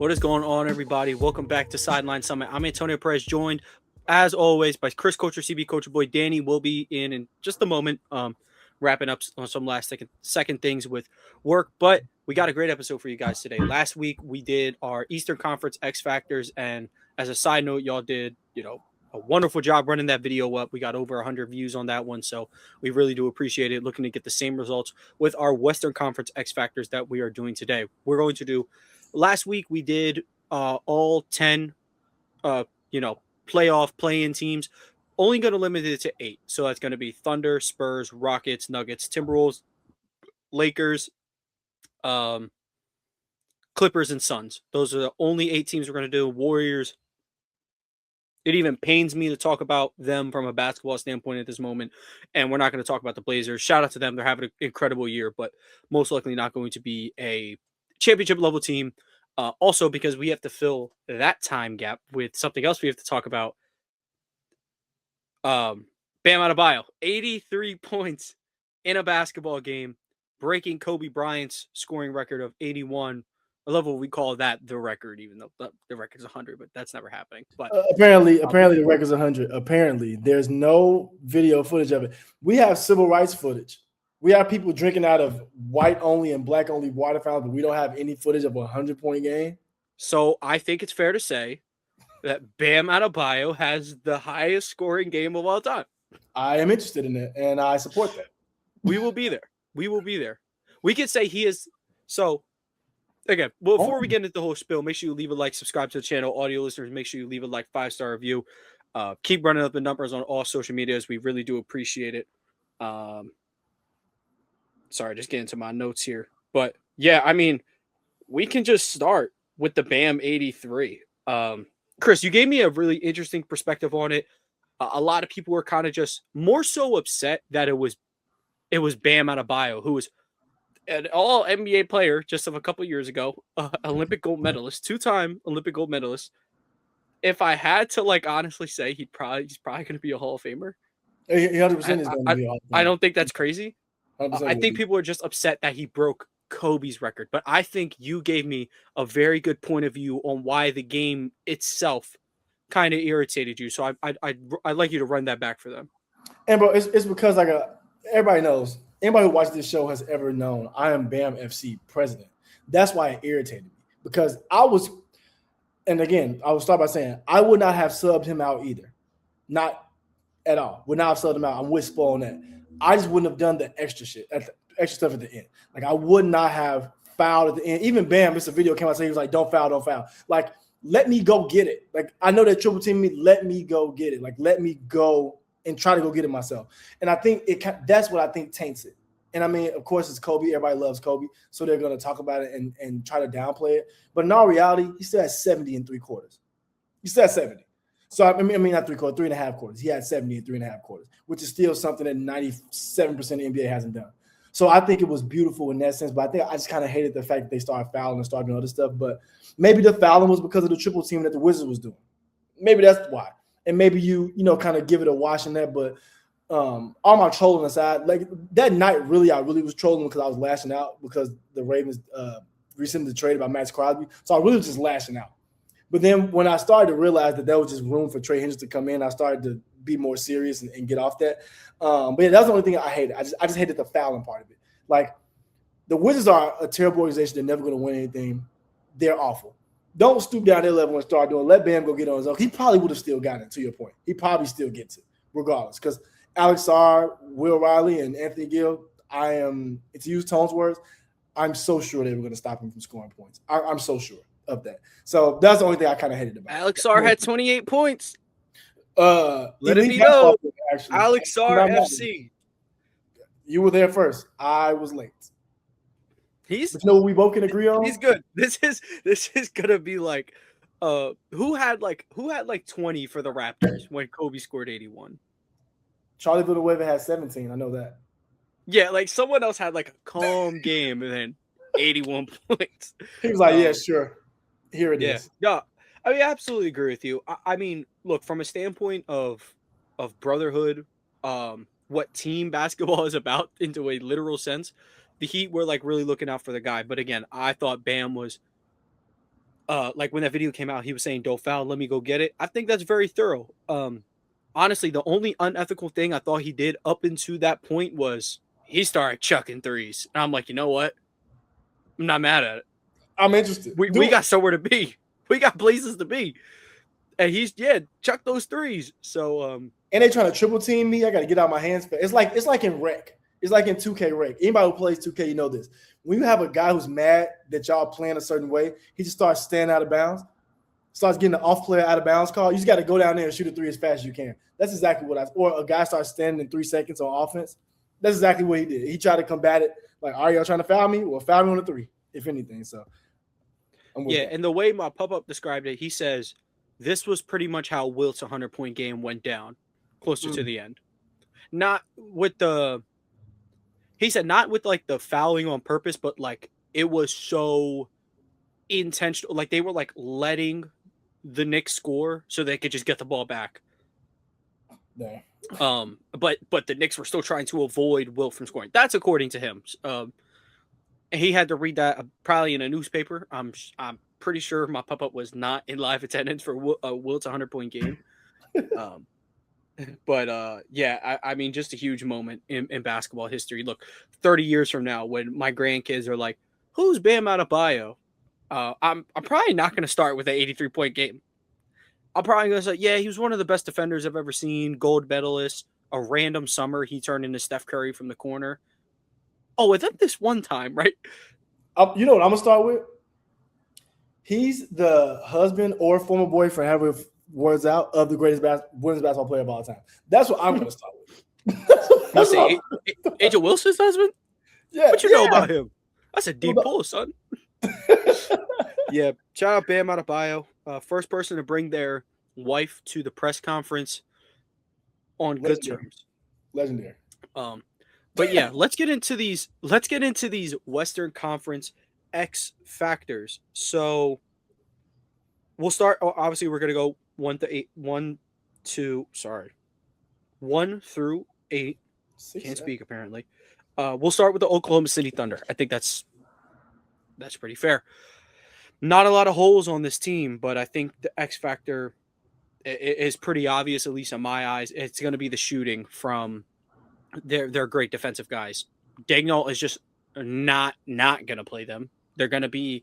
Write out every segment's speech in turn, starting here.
What is going on, everybody? Welcome back to Sideline Summit. I'm Antonio Perez, joined, as always, by Chris Coacher, CB Coacher Boy. Danny will be in just a moment, wrapping up on some last second things with work. But we got a great episode for you guys today. Last week, we did our Eastern Conference X Factors. And as a side note, y'all did, a wonderful job running that video up. We got over 100 views on that one. So we really do appreciate it. Looking to get the same results with our Western Conference X Factors that we are doing today. We're going to do last week we did all 10 playoff play-in teams. Only going to limit it to 8. So that's going to be Thunder, Spurs, Rockets, Nuggets, Timberwolves, Lakers, Clippers, and Suns. Those are the only 8 teams we're going to do. Warriors. It even pains me to talk about them from a basketball standpoint at this moment. And we're not going to talk about the Blazers. Shout out to them. They're having an incredible year, but most likely not going to be a championship level team. Also, because we have to fill that time gap with something else we have to talk about. Bam Adebayo, 83 points in a basketball game, breaking Kobe Bryant's scoring record of 81. I love what we call that the record, even though the record's 100, but that's never happening. But apparently the record's 100. Apparently, there's no video footage of it. We have civil rights footage. We have people drinking out of white only and black only water fountains, but we don't have any footage of a 100-point game. So I think it's fair to say that Bam Adebayo has the highest scoring game of all time. I am interested in it, and I support that. We will be there. We could say he is. So, again, before we get into the whole spill, make sure you leave a like, subscribe to the channel. Audio listeners, make sure you leave a 5-star review. Keep running up the numbers on all social medias. We really do appreciate it. Sorry, just getting to my notes here. But, yeah, I mean, we can just start with the Bam 83. Chris, you gave me a really interesting perspective on it. A lot of people were kind of just more so upset that it was Bam Adebayo, who was an all NBA player just of a couple years ago, Olympic gold medalist, 2-time Olympic gold medalist. If I had to honestly say, he's probably going to be a Hall of Famer. 100% is going to be a Hall of Famer. I don't think that's crazy. I think people are just upset that he broke Kobe's record, but I think you gave me a very good point of view on why the game itself kind of irritated you. So I'd like you to run that back for them. And bro, it's because everybody knows, anybody who watches this show has ever known I am BAM FC president. That's why it irritated me, because I will start by saying I would not have subbed him out either. Not at all. Would not have subbed him out. I'm with Spo on that. I just wouldn't have done the extra shit, extra stuff at the end. I would not have fouled at the end. Even Bam, it's a video came out saying he was like, don't foul. Let me go get it. I know that triple team me. Let me go get it. Let me go and try to go get it myself. And I think that's what I think taints it. And I mean, of course, it's Kobe. Everybody loves Kobe, so they're going to talk about it and try to downplay it. But in all reality, he still has 70 in 3 quarters. He still has 70. So I mean, not 3 quarters, 3.5 quarters. He had 70 in 3.5 quarters, which is still something that 97% of the NBA hasn't done. So I think it was beautiful in that sense, but I think I just kind of hated the fact that they started fouling and started doing other stuff. But maybe the fouling was because of the triple team that the Wizards was doing. Maybe that's why. And maybe you kind of give it a wash in that. But all my trolling aside, that night, I really was trolling because I was lashing out because the Ravens recently traded by Max Crosby. So I really was just lashing out. But then when I started to realize that there was just room for Trey Hendricks to come in, I started to be more serious and get off that. But yeah, that's the only thing I hated. I just hated the fouling part of it. The Wizards are a terrible organization. They're never going to win anything. They're awful. Don't stoop down their level and start doing. Let Bam go get on his own. He probably would have still gotten it, to your point. He probably still gets it, regardless. Because Alex Sarr, Will Riley, and Anthony Gill, to use Tone's words, I'm so sure they were going to stop him from scoring points. I'm so sure of that. So that's the only thing I kind of hated about it. Alex Sarr had 28 points. Let it be known, Alex Sarr FC. You were there first. I was late. But what we both can agree on? He's good. This is gonna be who had 20 for the Raptors when Kobe scored 81. Charlie Villanueva had 17. I know that. Yeah, someone else had a calm game and then 81 points. He was like, yeah, sure. Here it is. Yeah. I mean, I absolutely agree with you. I mean, look, from a standpoint of brotherhood, what team basketball is about into a literal sense, the Heat were really looking out for the guy. But again, I thought Bam was like when that video came out, he was saying, "Don't foul, let me go get it." I think that's very thorough. Honestly, the only unethical thing I thought he did up into that point was he started chucking threes. And I'm like, you know what? I'm not mad at it. I'm interested. We got somewhere to be. We got places to be. And he's chuck those threes. So and they trying to triple team me. I got to get out my hands. It's like in rec. It's like in 2K rec. Anybody who plays 2K, you know this. When you have a guy who's mad that y'all playing a certain way, he just starts standing out of bounds, starts getting the off player out of bounds call. You just got to go down there and shoot a three as fast as you can. That's exactly or a guy starts standing in 3 seconds on offense. That's exactly what he did. He tried to combat it. Like, are y'all trying to foul me? Well, foul me on the three, if anything. So, and the way my pop-up described it, he says, this was pretty much how Wilt's 100-point game went down closer to the end. Not with he said not with like the fouling on purpose, but like it was so intentional. Like they were like letting the Knicks score so they could just get the ball back. Yeah. But the Knicks were still trying to avoid Wilt from scoring. That's according to him. He had to read that probably in a newspaper. I'm pretty sure my pop-up was not in live attendance for Wilt's 100-point game. But I mean, just a huge moment in basketball history. Look, 30 years from now, when my grandkids are like, "Who's Bam Adebayo?" I'm probably not going to start with an 83-point game. I'm probably going to say, yeah, he was one of the best defenders I've ever seen. Gold medalist. A random summer, he turned into Steph Curry from the corner. Oh, and then this one time, right? You know what I'm going to start with? He's the husband or former boyfriend, however words out, of the greatest women's basketball player of all time. That's what I'm going to start with. Angel Wilson's husband? Yeah. What you know about him? That's a deep pull, son. Yeah, shout out Bam Adebayo. First person to bring their wife to the press conference on good terms. Legendary. But yeah, let's get into these Western Conference X factors. So we'll start. Obviously, we're gonna go 1 through 8. Can't speak apparently. We'll start with the Oklahoma City Thunder. I think that's pretty fair. Not a lot of holes on this team, but I think the X factor is pretty obvious, at least in my eyes. It's going to be the shooting from their great defensive guys. Dagnall is just not going to play them. They're going to be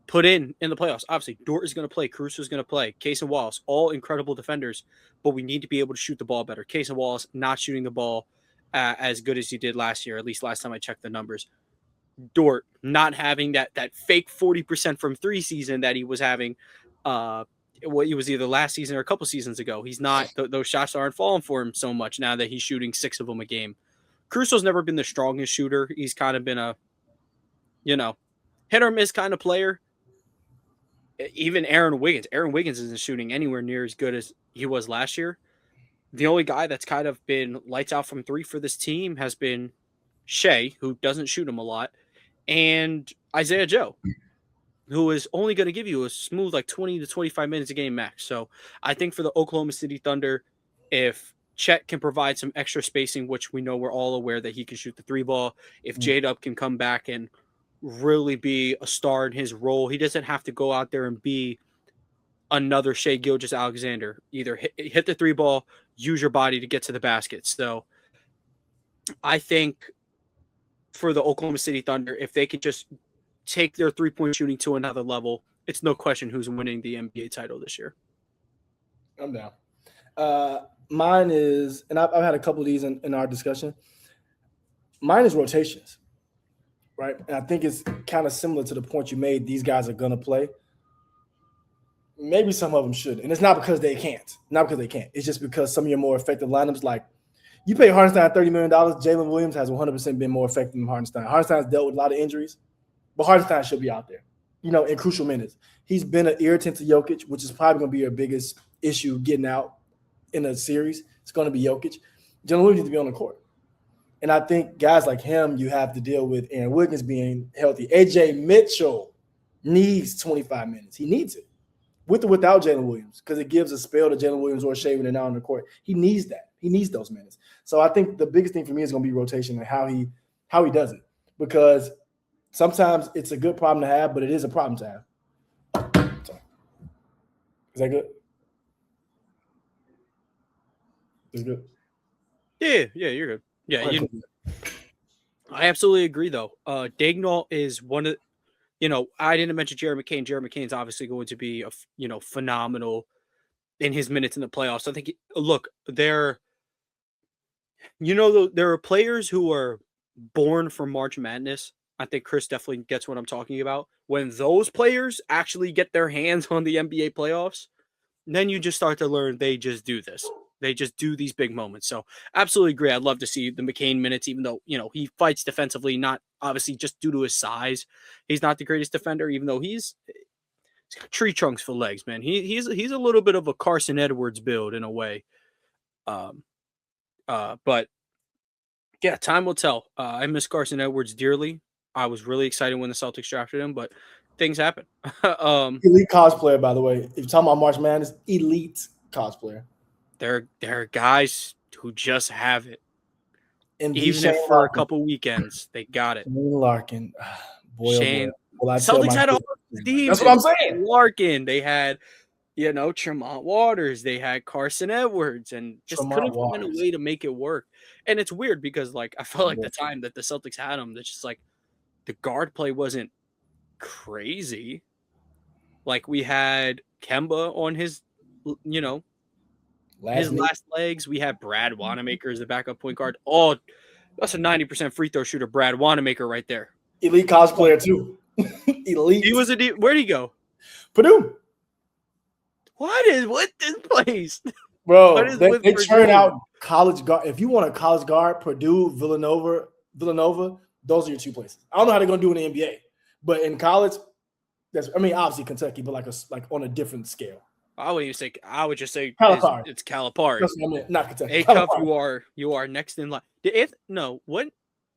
put in the playoffs. Obviously, Dort is going to play. Caruso is going to play. Case and Wallace, all incredible defenders, but we need to be able to shoot the ball better. Case and Wallace not shooting the ball as good as he did last year, at least last time I checked the numbers. Dort not having that fake 40% from 3 season that he was having. He was either last season or a couple seasons ago. He's not; those shots aren't falling for him so much now that he's shooting 6 of them a game. Caruso's never been the strongest shooter. He's kind of been a, hit or miss kind of player. Even Aaron Wiggins isn't shooting anywhere near as good as he was last year. The only guy that's kind of been lights out from 3 for this team has been Shea, who doesn't shoot him a lot, and Isaiah Joe, who is only going to give you a smooth 20 to 25 minutes a game max. So I think for the Oklahoma City Thunder, if Chet can provide some extra spacing, which we know we're all aware that he can shoot the 3 ball, if J-Dub can come back and really be a star in his role, he doesn't have to go out there and be another Shea Gilgeous-Alexander. Either hit the 3 ball, use your body to get to the basket. So I think for the Oklahoma City Thunder, if they could just take their 3-point shooting to another level, it's no question who's winning the NBA title this year. I'm down. Mine is, and I've had a couple of these in our discussion. Mine is rotations, right? And I think it's kind of similar to the point you made. These guys are going to play. Maybe some of them should. And it's not because they can't. It's just because some of your more effective lineups, like you pay Hartenstein $30 million. Jalen Williams has 100% been more effective than Hartenstein. Hartenstein's dealt with a lot of injuries, but Hartenstein should be out there, in crucial minutes. He's been an irritant to Jokic, which is probably going to be your biggest issue getting out in a series. It's going to be Jokic. Jalen Williams needs to be on the court. And I think guys like him, you have to deal with Aaron Wiggins being healthy. AJ Mitchell needs 25 minutes. He needs it. With or without Jalen Williams, because it gives a spell to Jalen Williams or Shea when they're not on the court. He needs that. He needs those minutes. So I think the biggest thing for me is going to be rotation and how he does it. Because sometimes it's a good problem to have, but it is a problem to have. So Is that good? Is good? Yeah, you're good. Yeah, Okay, you. cool. I absolutely agree though. Dagnall is one of I didn't mention Jerry McCain. Jerry McCain's obviously going to be phenomenal in his minutes in the playoffs. I think look, there are players who are born for March Madness. I think Chris definitely gets what I'm talking about. When those players actually get their hands on the NBA playoffs, then you just start to learn they just do this. They just do these big moments. So absolutely agree. I'd love to see the McCain minutes, even though, he fights defensively, not obviously just due to his size. He's not the greatest defender, even though he's got tree trunks for legs, man. He's a little bit of a Carson Edwards build in a way. Um, but yeah, time will tell. I miss Carson Edwards dearly. I was really excited when the Celtics drafted him, but things happen. um, Elite cosplayer, by the way. If you're talking about March Madness, elite cosplayer. there are guys who just have it. And the Even if Shane for a Larkin. couple weekends, they got it. Shane Larkin. Boy, oh boy. Shane Well, I tell Celtics my had all kids. those That's what I'm demons. saying. Larkin, they had, Tremont Waters, they had Carson Edwards, and just Tremont couldn't find a Waters. way to make it work. And it's weird because I felt like Yeah. the time that the Celtics had him, that's just the guard play wasn't crazy. Like we had Kemba on his Last name. last legs. We had Brad Wanamaker as the backup point guard. Oh, that's a 90% free throw shooter, Brad Wanamaker right there. Elite cosplayer, too. Elite. He was where'd he go? Purdue. What is with this place? What Bro, is they with churn Purdue? out college guard. If you want a college guard, Purdue, Villanova, those are your two places. I don't know how they're gonna do in the NBA, but in college, obviously Kentucky, but like on a different scale. I wouldn't even say. I would just say Calipari. it's Calipari. That's what I meant, not Kentucky. A Cup, you are next in line. What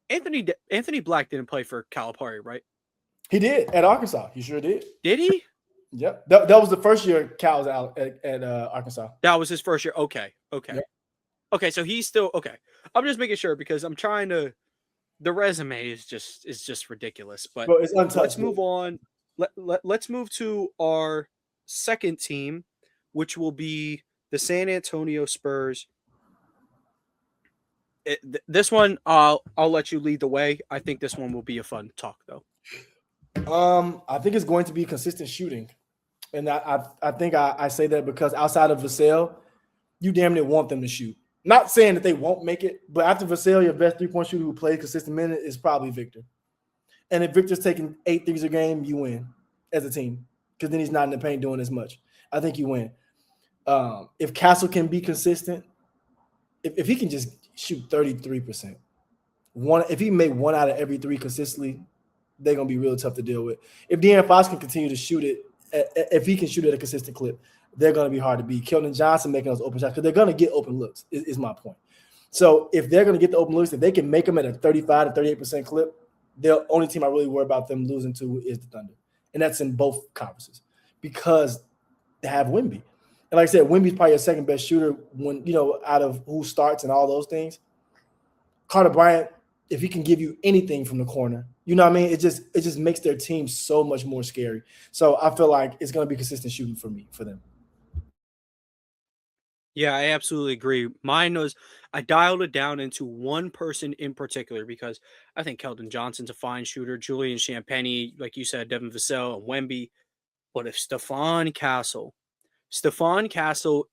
Anthony Black didn't play for Calipari, right? He did at Arkansas. He sure did. Did he? Yep. That was the first year Cal was out at Arkansas. That was his first year. Okay. Yep. Okay, so he's still okay. I'm just making sure because I'm trying to. The resume is just ridiculous. But Bro, it's untouched. let's move on. Let's move to our second team, which will be the San Antonio Spurs. This one, I'll let you lead the way. I think this one will be a fun talk, though. I think it's going to be consistent shooting, and I think I say that because outside of Vassell, you damn near want them to shoot. Not saying that they won't make it, but after Vassell, your best 3-point shooter who plays consistent minute is probably Victor. And if Victor's taking 8 threes a game, you win as a team because then he's not in the paint doing as much. I think you win. If Castle can be consistent, if he can just shoot 33%, if he made 1 out of every 3 consistently, they're going to be real tough to deal with. If De'Aaron Fox can continue to shoot it, if he can shoot at a consistent clip, they're going to be hard to beat. Keldon Johnson making those open shots because they're going to get open looks is my point. So if they're going to get the open looks, if they can make them at a 35 to 38% clip, the only team I really worry about them losing to is the Thunder. And that's in both conferences because they have Wemby. And like I said, Wemby's probably your second best shooter when, out of who starts and all those things. Carter Bryant, if he can give you anything from the corner, you know what I mean? It just makes their team so much more scary. So I feel like it's going to be consistent shooting for them. Yeah, I absolutely agree. Mine was I dialed it down into one person in particular because I think Keldon Johnson's a fine shooter. Julian Champagny, like you said, Devin Vassell and Wemby. But if Stephon Castle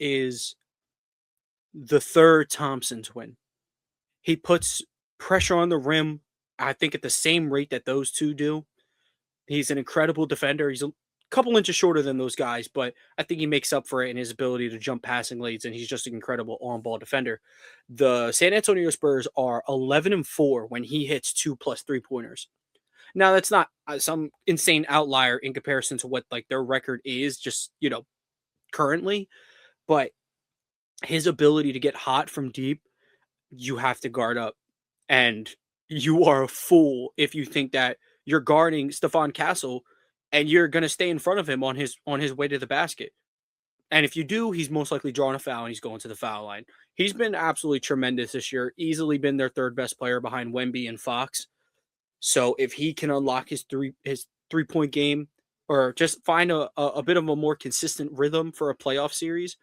is the third Thompson twin. He puts pressure on the rim, I think, at the same rate that those two do. He's an incredible defender. He's a couple inches shorter than those guys, but I think he makes up for it in his ability to jump passing lanes, and he's just an incredible on-ball defender. The San Antonio Spurs are 11-4 when he hits 2+ 3-pointers. Now, that's not some insane outlier in comparison to what their record is just, currently, but his ability to get hot from deep, you have to guard up. And you are a fool if you think that you're guarding Stephon Castle and you're going to stay in front of him on his way to the basket. And if you do, he's most likely drawing a foul and he's going to the foul line. He's been absolutely tremendous this year, easily been their third best player behind Wemby and Fox. So if he can unlock his 3-point game, or just find a bit of a more consistent rhythm for a playoff series.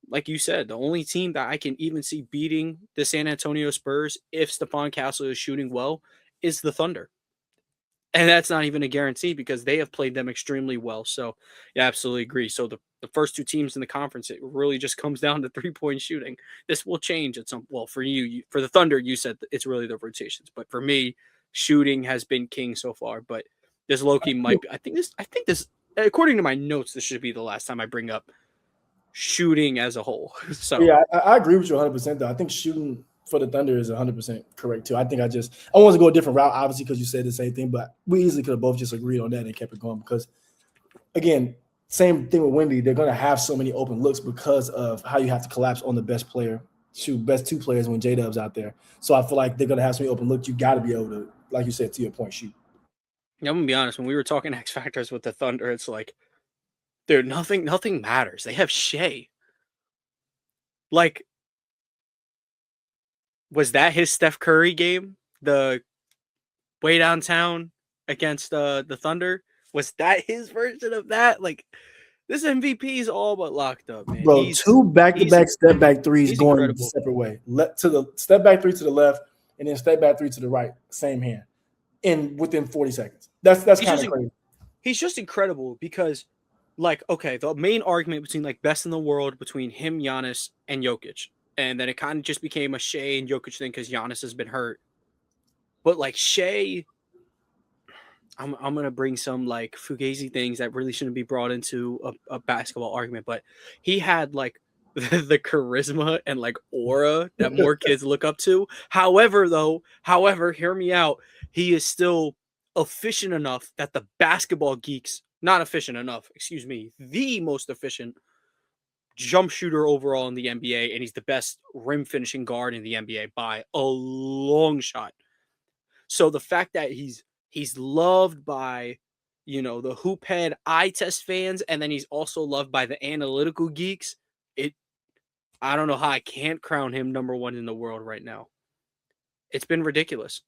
Like you said, the only team that I can even see beating the San Antonio Spurs if Stephon Castle is shooting well is the Thunder. And that's not even a guarantee because they have played them extremely well. So, yeah, absolutely agree. So, the first two teams in the conference, it really just comes down to 3-point shooting. This will change at some, well, for for the Thunder, you said it's really the rotations. But for me, shooting has been king so far. But this Loki might be, I think this, according to my notes, this should be the last time I bring up shooting as a whole. So, Yeah, I agree with you 100%. Though I think shooting for the Thunder is 100% correct too. I think I wanted to go a different route, obviously, because you said the same thing, but we easily could have both just agreed on that and kept it going. Because again, same thing with Wendy. They're going to have so many open looks because of how you have to collapse on the best player, shoot best two players when J Dub's out there. So I feel like they're going to have so many open looks. You got to be able to, like you said, to your point, shoot. yeah, I'm gonna be honest. When we were talking X factors with the Thunder, it's like, dude, nothing matters. They have Shea. Like, was that his Steph Curry game? The way downtown against the Thunder? Was that his version of that? Like, this MVP is all but locked up, man. Bro, two He's back-to-back step back threes he's going the incredible. separate way. To the step back three to the left, and then step back three to the right, same hand, in within 40 seconds. That's He's kind just of crazy. he's just incredible because, like, okay, the main argument between like best in the world between him, Giannis, and Jokic, and then it kind of just became a Shea and Jokic thing because Giannis has been hurt. But like Shea, I'm gonna bring some like fugazi things that really shouldn't be brought into a basketball argument, but he had like the charisma and like aura that more kids look up to. However, hear me out. He is still efficient enough that the basketball geeks, not efficient enough, excuse me, the most efficient jump shooter overall in the NBA, and he's the best rim finishing guard in the NBA by a long shot. So the fact that he's loved by, the hoop head eye test fans, and then he's also loved by the analytical geeks. It I don't know how I can't crown him number one in the world right now. It's been ridiculous.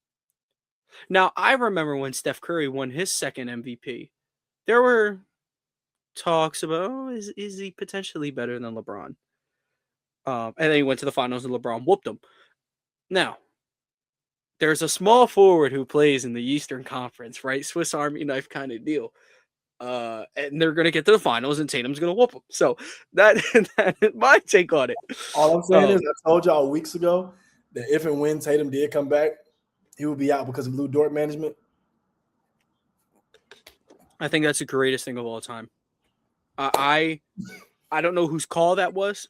Now I remember when Steph Curry won his second MVP. There were talks about, oh, is he potentially better than LeBron? And then he went to the finals and LeBron whooped him. Now there's a small forward who plays in the Eastern Conference, right? Swiss Army knife kind of deal. And they're gonna get to the finals, and Tatum's gonna whoop them. So that that my take on it. All I'm saying is, I told y'all weeks ago that if and when Tatum did come back, he would be out because of Lou Dort management. I think that's the greatest thing of all time. I don't know whose call that was.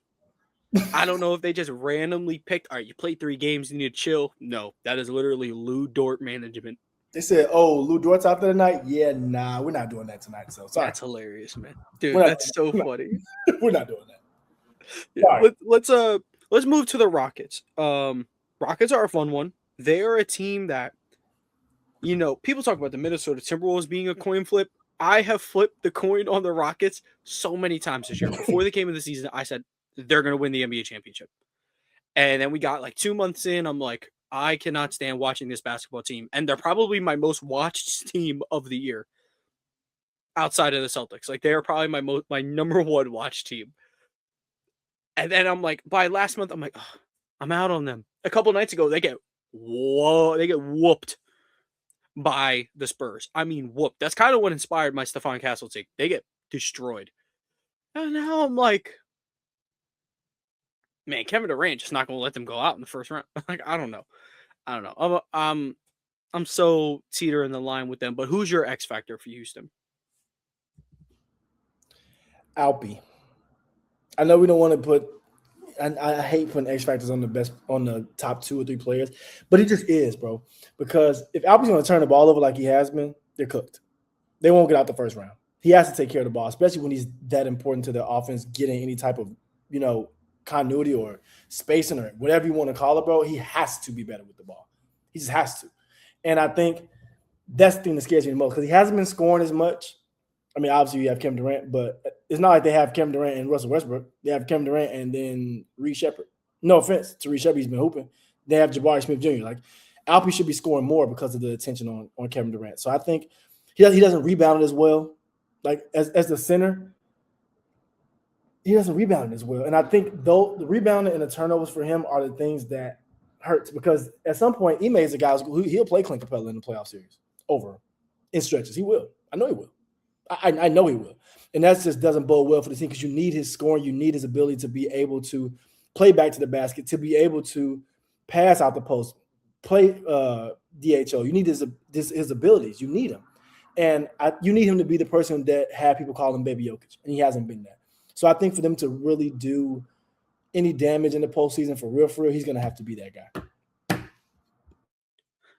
I don't know if they just randomly picked. All right, you played 3 games, you need to chill. No, that is literally Lou Dort management. They said, "Oh, Lou Dort's out there tonight." Yeah, nah, we're not doing that tonight. So sorry, That's hilarious, man. Dude, that's so funny. we're not doing that. Yeah, let's move to the Rockets. Rockets are a fun one. They are a team that, people talk about the Minnesota Timberwolves being a coin flip. I have flipped the coin on the Rockets so many times this year. Before the game of the season, I said they're going to win the NBA championship. And then we got like 2 months in. I'm like, I cannot stand watching this basketball team. And they're probably my most watched team of the year outside of the Celtics. Like, they are probably my number one watch team. And then I'm like, by last month, I'm like, oh, I'm out on them. A couple nights ago, they get whooped by the Spurs. I mean, whooped. That's kind of what inspired my Stephon Castle take. They get destroyed. And now I'm like, man, Kevin Durant just not going to let them go out in the first round. Like, I don't know. I'm so teetering the line with them. But who's your X factor for Houston? Alpi. I know we don't want to put. And I hate putting X factors on the top 2 or 3 players, but he just is, bro. Because if Alpi's going to turn the ball over like he has been, they're cooked. They won't get out the first round. He has to take care of the ball, especially when he's that important to the offense, getting any type of continuity or spacing or whatever you want to call it, bro. He has to be better with the ball. He just has to. And I think that's the thing that scares me the most because he hasn't been scoring as much. I mean, obviously you have Kevin Durant, but it's not like they have Kevin Durant and Russell Westbrook. They have Kevin Durant and then Reed Shepard. No offense to Reed Shepard, he's been hooping. They have Jabari Smith Jr. Like, Alpi should be scoring more because of the attention on Kevin Durant. So I think he doesn't rebound as well. Like as the center, he doesn't rebound as well. And I think though the rebounding and the turnovers for him are the things that hurts because at some point Ime is a guy who he'll play Clint Capella in the playoff series over in stretches. He will. I know he will. I know he will. And that just doesn't bode well for the team because you need his scoring, you need his ability to be able to play back to the basket, to be able to pass out the post, play DHO. You need his abilities. You need him. And you need him to be the person that had people call him Baby Jokic, and he hasn't been that. So I think for them to really do any damage in the postseason for real, he's going to have to be that guy.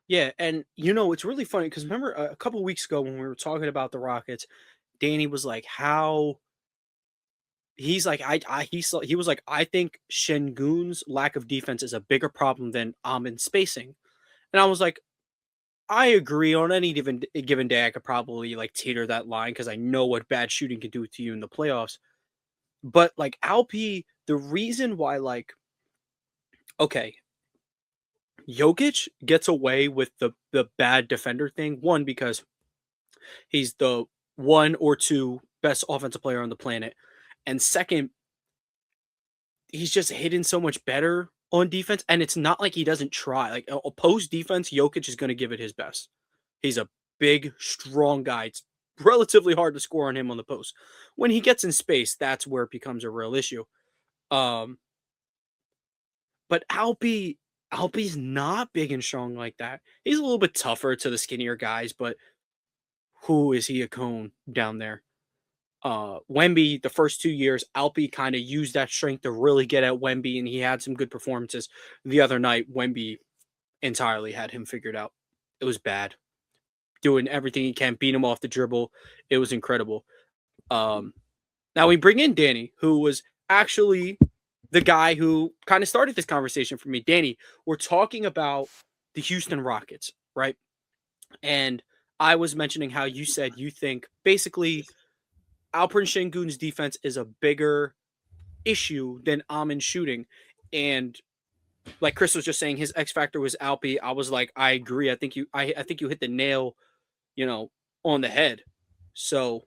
Yeah, and it's really funny because remember a couple weeks ago when we were talking about the Rockets, Danny was like, "How?" He's like, he was like, "I think Şengün's lack of defense is a bigger problem than Amin spacing," and I was like, "I agree. On any given day, I could probably like teeter that line because I know what bad shooting can do to you in the playoffs." But like Alp, the reason why okay, Jokic gets away with the bad defender thing. One, because he's the one or two best offensive player on the planet. And second, he's just hitting so much better on defense. And it's not like he doesn't try. Like opposed defense, Jokic is going to give it his best. He's a big, strong guy. It's relatively hard to score on him on the post. When he gets in space, that's where it becomes a real issue. But Alpy's not big and strong like that. He's a little bit tougher to the skinnier guys, but who is he a cone down there? Wemby, the first 2 years, Alpy kind of used that strength to really get at Wemby, and he had some good performances. The other night, Wemby entirely had him figured out. It was bad. Doing everything he can, beat him off the dribble. It was incredible. Now we bring in Danny, who was actually the guy who kind of started this conversation for me. Danny, we're talking about the Houston Rockets, right? And I was mentioning how you said you think basically Alperen Şengün's defense is a bigger issue than Amin shooting. And like Chris was just saying, his X factor was Alpi. I was like, I agree. I think you hit the nail, on the head. So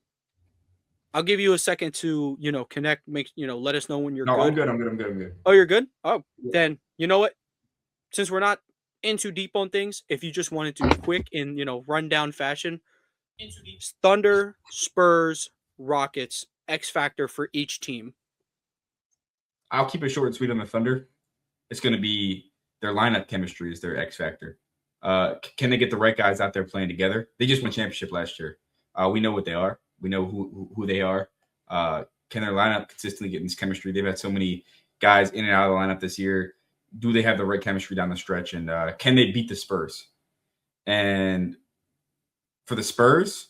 I'll give you a second to, connect, let us know when you're No, I'm good. good. I'm good. I'm good. I'm good. Oh, you're good? Oh, Yeah. then you know what? Since we're not in too deep on things, if you just wanted to quick in, rundown fashion, Thunder, Spurs, Rockets, X factor for each team. I'll keep it short and sweet on the Thunder. It's going to be their lineup chemistry is their X factor. Can they get the right guys out there playing together? They just won championship last year. We know what they are. We know who they are. Can their lineup consistently get in this chemistry? They've had so many guys in and out of the lineup this year. Do they have the right chemistry down the stretch? And can they beat the Spurs? And for the Spurs,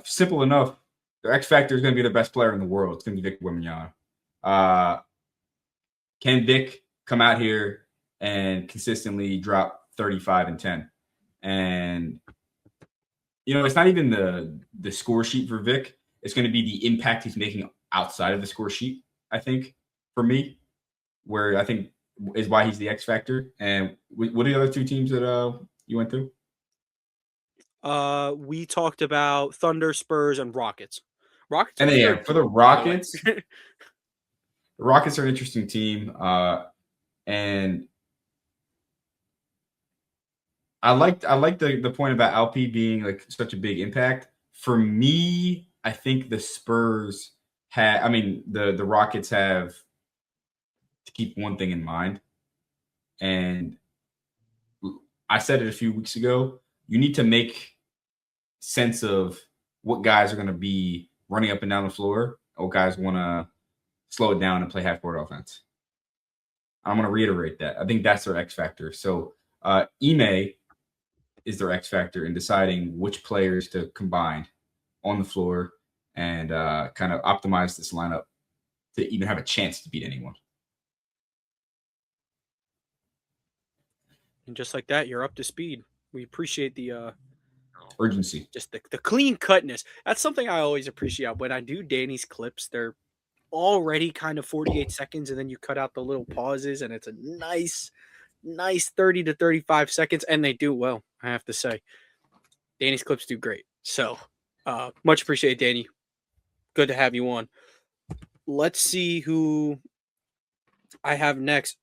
simple enough. Their X factor is going to be the best player in the world. It's going to be Victor Wembanyama. Can Vic come out here and consistently drop 35 and 10? And it's not even the score sheet for Vic. It's going to be the impact he's making outside of the score sheet, I think, for me, where I think is why he's the X factor. And what are the other two teams that you went through? We talked about Thunder, Spurs, and Rockets. Rockets And are then, for the Rockets, the Rockets are an interesting team. And I like the point about Alpi being like such a big impact. For me, I think the Spurs the Rockets have to keep one thing in mind. And I said it a few weeks ago, you need to make sense of what guys are going to be running up and down the floor, or guys want to slow it down and play half-court offense. I'm going to reiterate that. I think that's their X factor. So Ime is their X factor in deciding which players to combine on the floor and kind of optimize this lineup to even have a chance to beat anyone. And just like that, you're up to speed. We appreciate the urgency, just the clean cutness. That's something I always appreciate when I do Danny's clips. They're already kind of 48 seconds, and then you cut out the little pauses, and it's a nice 30 to 35 seconds, and they do well, I have to say. Danny's clips do great. So much appreciate Danny. Good to have you on. Let's see who I have next.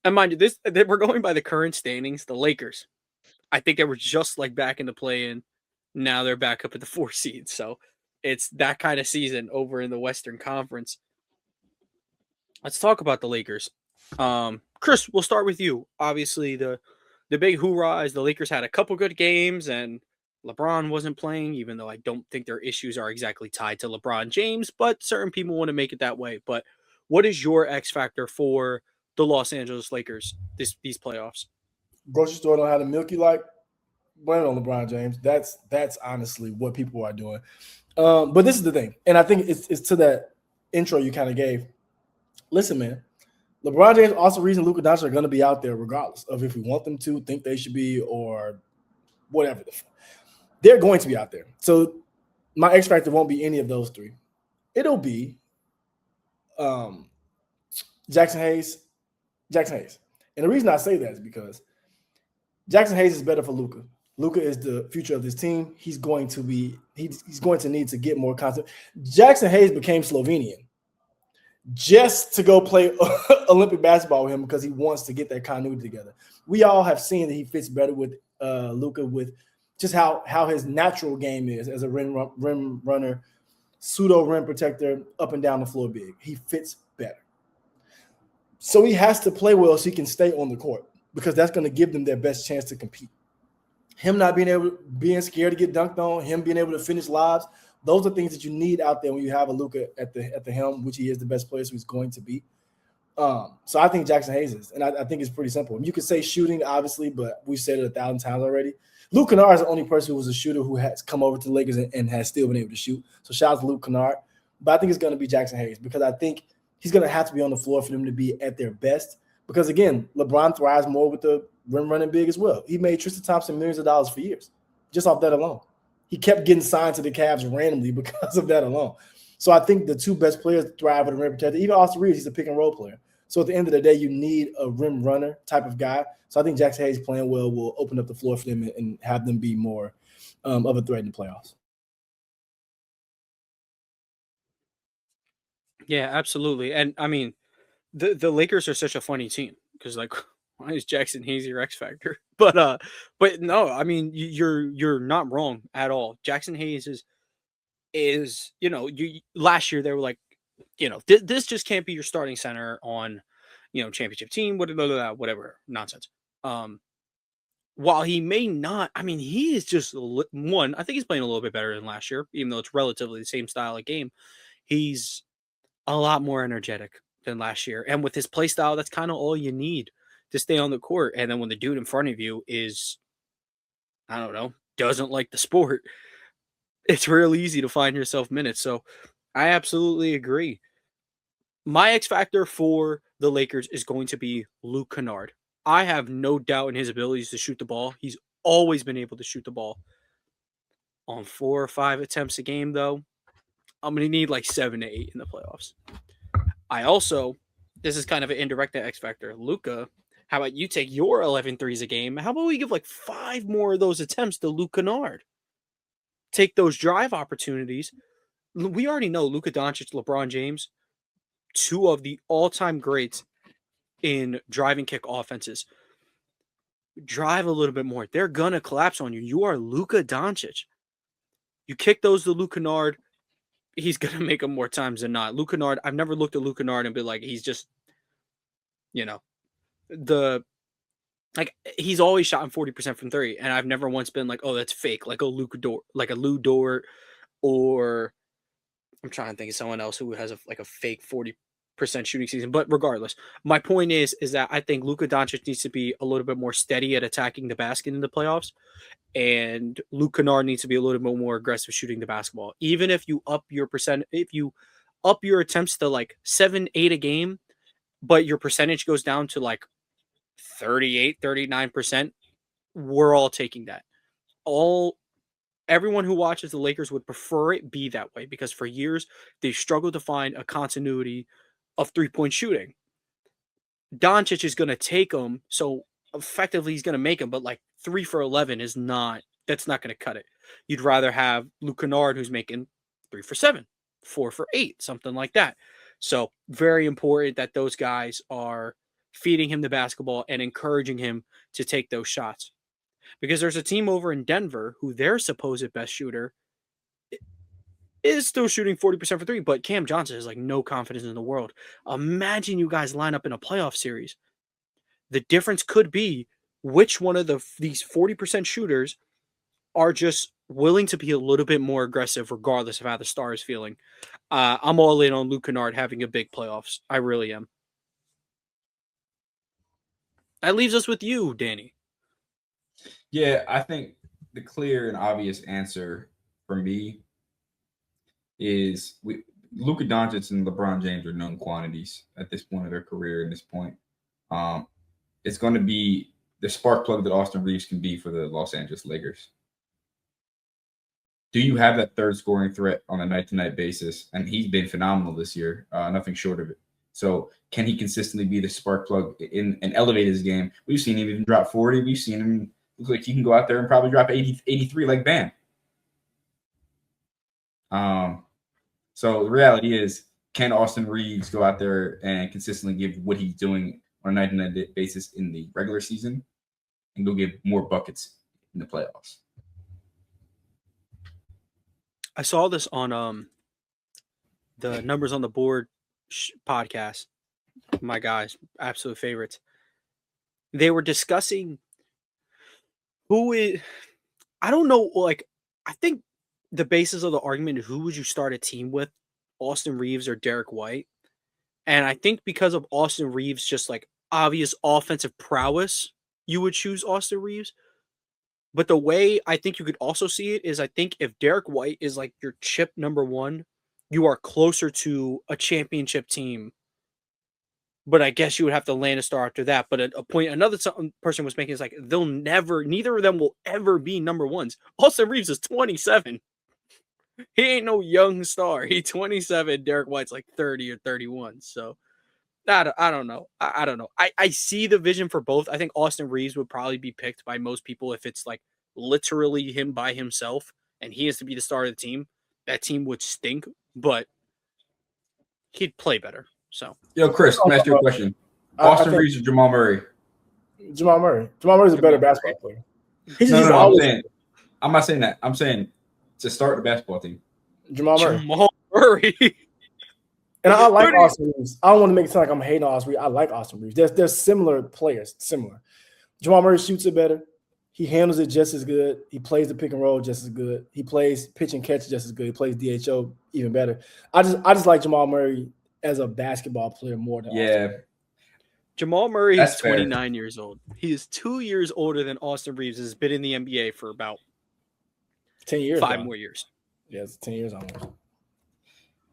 And mind you, we're going by the current standings. The Lakers. I think they were just like back in the play-in. Now they're back up at the 4 seed. So it's that kind of season over in the Western Conference. Let's talk about the Lakers. Chris, we'll start with you. Obviously, the big hoorah is the Lakers had a couple good games and LeBron wasn't playing, even though I don't think their issues are exactly tied to LeBron James, but certain people want to make it that way. But what is your X factor for the Los Angeles Lakers these playoffs? Grocery store don't have the milk you like. Blame it on LeBron James. That's honestly what people are doing. But this is the thing, and I think it's to that intro you kind of gave. Listen, man, LeBron James also reason Luka Doncic are going to be out there regardless of if we want them to, think they should be, or whatever. They're going to be out there. So my X factor won't be any of those three. It'll be Jackson Hayes. And the reason I say that is because Jackson Hayes is better for Luka. Luka is the future of this team. He's going to need to get more content. Jackson Hayes became Slovenian just to go play Olympic basketball with him because he wants to get that continuity together. We all have seen that he fits better with Luka, with just how his natural game is as a rim runner, pseudo rim protector, up and down the floor big. He fits better. So he has to play well so he can stay on the court because that's going to give them their best chance to compete. Him not being scared to get dunked on, him being able to finish lives, those are things that you need out there when you have a Luka at the helm, which he is the best player, so he's going to be. So I think Jackson Hayes is, and I think it's pretty simple. You could say shooting, obviously, but we've said it 1,000 times already. Luke Kennard is the only person who was a shooter who has come over to the Lakers and has still been able to shoot. So shout out to Luke Kennard. But I think it's going to be Jackson Hayes because I think he's going to have to be on the floor for them to be at their best. Because, again, LeBron thrives more with the rim running big as well. He made Tristan Thompson millions of dollars for years just off that alone. He kept getting signed to the Cavs randomly because of that alone. So I think the two best players thrive with a rim protector. Even Austin Reeves, he's a pick and roll player. So at the end of the day, you need a rim runner type of guy. So I think Jackson Hayes playing well will open up the floor for them and have them be more of a threat in the playoffs. Yeah, absolutely. And I mean, the Lakers are such a funny team because like why is Jackson Hayes your X factor? But no, I mean you're not wrong at all. Jackson Hayes is you last year they were like this just can't be your starting center on championship team whatever nonsense. While he may not, I mean he is just one. I think he's playing a little bit better than last year, even though it's relatively the same style of game. He's a lot more energetic than last year. And with his play style, that's kind of all you need to stay on the court. And then when the dude in front of you is, I don't know, doesn't like the sport, it's real easy to find yourself minutes. So I absolutely agree. My X factor for the Lakers is going to be Luke Kennard. I have no doubt in his abilities to shoot the ball. He's always been able to shoot the ball. On 4 or 5 attempts a game, though, I'm going to need like 7 to 8 in the playoffs. I also, this is kind of an indirect X factor. Luka, how about you take your 11 threes a game? How about we give like 5 more of those attempts to Luke Kennard? Take those drive opportunities. We already know Luka Doncic, LeBron James, 2 of the all-time greats in driving kick offenses. Drive a little bit more. They're going to collapse on you. You are Luka Doncic. You kick those to Luke Kennard, he's going to make them more times than not. Luke Kennard, I've never looked at Luke Kennard and been like, he's just, he's always shot 40% from 3. And I've never once been like, oh, that's fake. Like a Lou Dort, or I'm trying to think of someone else who has a fake 40% shooting season. But regardless, my point is that I think Luka Doncic needs to be a little bit more steady at attacking the basket in the playoffs. And Luke Kennard needs to be a little bit more aggressive shooting the basketball. Even if you up your attempts to like 7, 8 a game, but your percentage goes down to like 38, 39%, we're all taking that. Everyone who watches the Lakers would prefer it be that way because for years they've struggled to find a continuity of 3-point shooting. Doncic is going to take them, so effectively he's going to make them, but like 3 for 11 that's not going to cut it. You'd rather have Luke Kennard who's making 3 for 7, 4 for 8, something like that. So very important that those guys are feeding him the basketball and encouraging him to take those shots. Because there's a team over in Denver who their supposed best shooter is still shooting 40% for three, but Cam Johnson has like no confidence in the world. Imagine you guys line up in a playoff series. The difference could be which one of these 40% shooters are just willing to be a little bit more aggressive regardless of how the star is feeling. I'm all in on Luke Kennard having a big playoffs. I really am. That leaves us with you, Danny. Yeah, I think the clear and obvious answer for me is Luka Doncic and LeBron James are known quantities at this point of their career. At this point, it's going to be the spark plug that Austin Reeves can be for the Los Angeles Lakers. Do you have that third scoring threat on a night-to-night basis? And he's been phenomenal this year, nothing short of it. So can he consistently be the spark plug and elevate his game? We've seen him even drop 40. We've seen him look like he can go out there and probably drop 80, 83 like Bam. So the reality is, can Austin Reeves go out there and consistently give what he's doing on a night-to-night basis in the regular season and go give more buckets in the playoffs? I saw this on the Numbers on the Board podcast. My guys, absolute favorites. They were discussing I don't know, like, I think the basis of the argument is who would you start a team with, Austin Reeves or Derek White? And I think because of Austin Reeves' just like obvious offensive prowess, you would choose Austin Reeves. But the way I think you could also see it is I think if Derek White is like your chip number one, you are closer to a championship team. But I guess you would have to land a star after that. But a point another person was making is like neither of them will ever be number ones. Austin Reeves is 27. He ain't no young star. He's 27. Derek White's like 30 or 31. So I don't know. I don't know. I see the vision for both. I think Austin Reeves would probably be picked by most people if it's like literally him by himself and he has to be the star of the team. That team would stink, but he'd play better. So, yo, Chris, let me ask you a question. Austin Reeves or Jamal Murray? Jamal Murray. Jamal Murray's a better basketball player. I'm not saying that. I'm saying to start the basketball team. Jamal Murray. Jamal Murray. And I like Austin Reeves. I don't want to make it sound like I'm hating on Austin Reeves. I like Austin Reeves. There's similar players, similar. Jamal Murray shoots it better. He handles it just as good. He plays the pick and roll just as good. He plays pitch and catch just as good. He plays DHO even better. I just like Jamal Murray as a basketball player more than Austin. Jamal Murray is 29 years old. He is 2 years older than Austin Reeves. Has been in the NBA for about 10 years. 5 more years. Yeah, it's 10 years almost.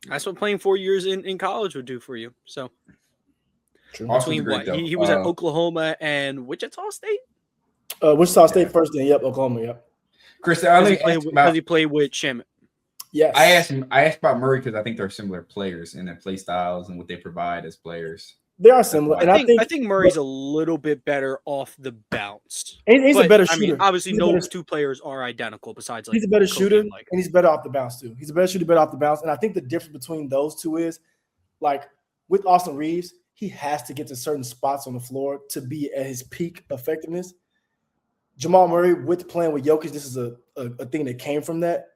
That's what playing 4 years in college would do for you. So, between what? He was at Oklahoma and Wichita State? Wichita State first, then Oklahoma, yep. Chris, does he play with Shamet? Yes. I asked about Murray because I think they're similar players in their play styles and what they provide as players. They are similar. And I think Murray's a little bit better off the bounce. He's a better shooter. I mean, obviously, no two players are identical besides like he's a better shooter, and he's better off the bounce too. He's a better shooter, better off the bounce. And I think the difference between those two is like with Austin Reeves, he has to get to certain spots on the floor to be at his peak effectiveness. Jamal Murray, with playing with Jokic, this is a thing that came from that.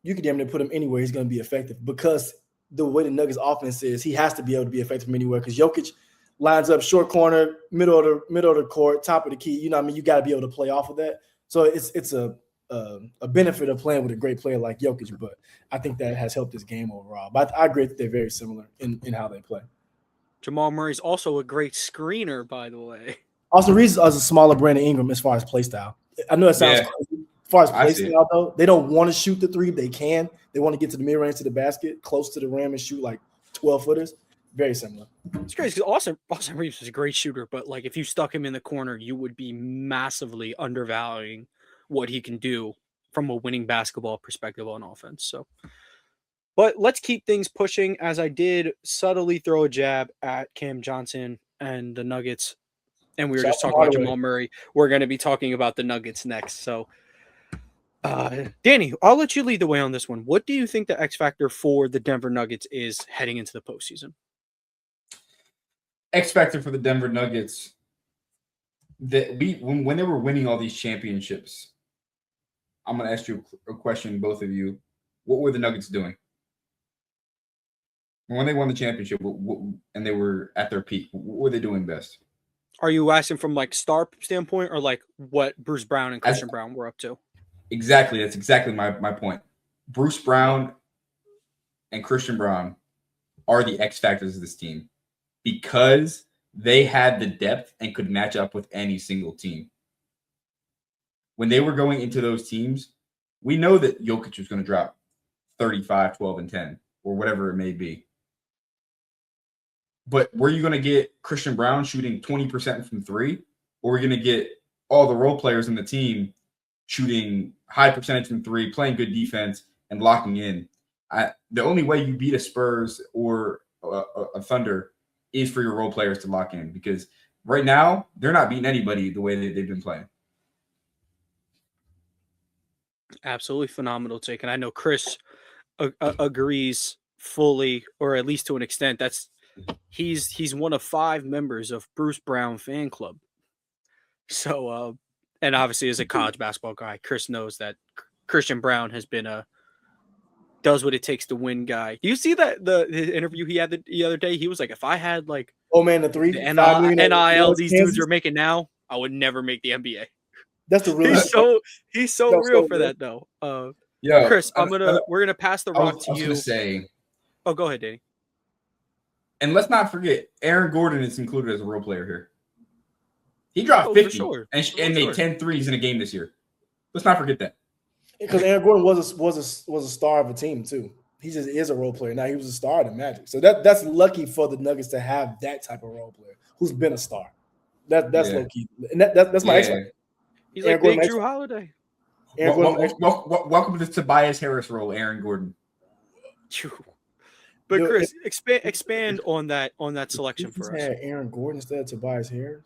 You could damn near put him anywhere he's going to be effective because the way the Nuggets offense is, he has to be able to be effective from anywhere because Jokic lines up short corner, middle of the court, top of the key. You know what I mean? You got to be able to play off of that. So it's a benefit of playing with a great player like Jokic, but I think that has helped his game overall. But I agree that they're very similar in how they play. Jamal Murray's also a great screener, by the way. Austin Reeves is a smaller Brandon Ingram as far as play style. I know it sounds crazy. As far as play style, though, they don't want to shoot the three. They can. They want to get to the mid-range to the basket, close to the rim, and shoot like 12-footers. Very similar. It's crazy because Austin Reeves is a great shooter, but like if you stuck him in the corner, you would be massively undervaluing what he can do from a winning basketball perspective on offense. So, but let's keep things pushing. As I did subtly throw a jab at Cam Johnson and the Nuggets, and we were just talking about Jamal Murray. We're going to be talking about the Nuggets next. So, Danny, I'll let you lead the way on this one. What do you think the X factor for the Denver Nuggets is heading into the postseason? X factor for the Denver Nuggets. That when they were winning all these championships, I'm going to ask you a question, both of you. What were the Nuggets doing when they won the championship and they were at their peak? What were they doing best? Are you asking from like star standpoint or like what Bruce Brown and Christian Brown were up to? Exactly. That's exactly my point. Bruce Brown and Christian Brown are the X factors of this team because they had the depth and could match up with any single team. When they were going into those teams, we know that Jokic was going to drop 35, 12, and 10, or whatever it may be. But were you going to get Christian Brown shooting 20% from three, or were you going to get all the role players in the team shooting high percentage from three, playing good defense, and locking in? The only way you beat a Spurs or a Thunder is for your role players to lock in, because right now they're not beating anybody the way they've been playing. Absolutely phenomenal take, and I know Chris agrees fully, or at least to an extent. He's one of 5 members of Bruce Brown fan club. So, and obviously as a college basketball guy, Chris knows that Christian Brown has been does what it takes to win guy. Do you see that the interview he had the other day? He was like, if I had like the NIL these dudes are making now, I would never make the NBA. That's the real. He's so real for that though. Yeah, Chris, we're gonna pass the rock to you. I was gonna say. Oh, go ahead, Danny. And let's not forget, Aaron Gordon is included as a role player here. He dropped 50 and made 10 threes in a game this year. Let's not forget that. Because Aaron Gordon was a star of a team too. He just is a role player. Now he was a star in the Magic. So that's lucky for the Nuggets to have that type of role player who's been a star. That's low key. And that's my expert. He's Aaron like Big Drew Holiday. Welcome to the Tobias Harris role, Aaron Gordon. But Chris, expand on that selection for us. Had Aaron Gordon instead of Tobias Harris.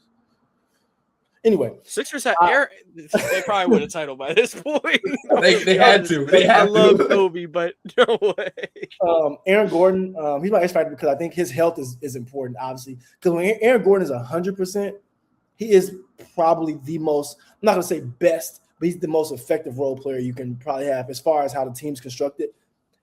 Anyway, Sixers had Aaron. They probably win a title by this point. They had to. I love Kobe, but no way. Aaron Gordon, he's my X factor because I think his health is important, obviously. Because when Aaron Gordon is 100%, he is probably the most. I'm not gonna say best, but he's the most effective role player you can probably have as far as how the team's constructed.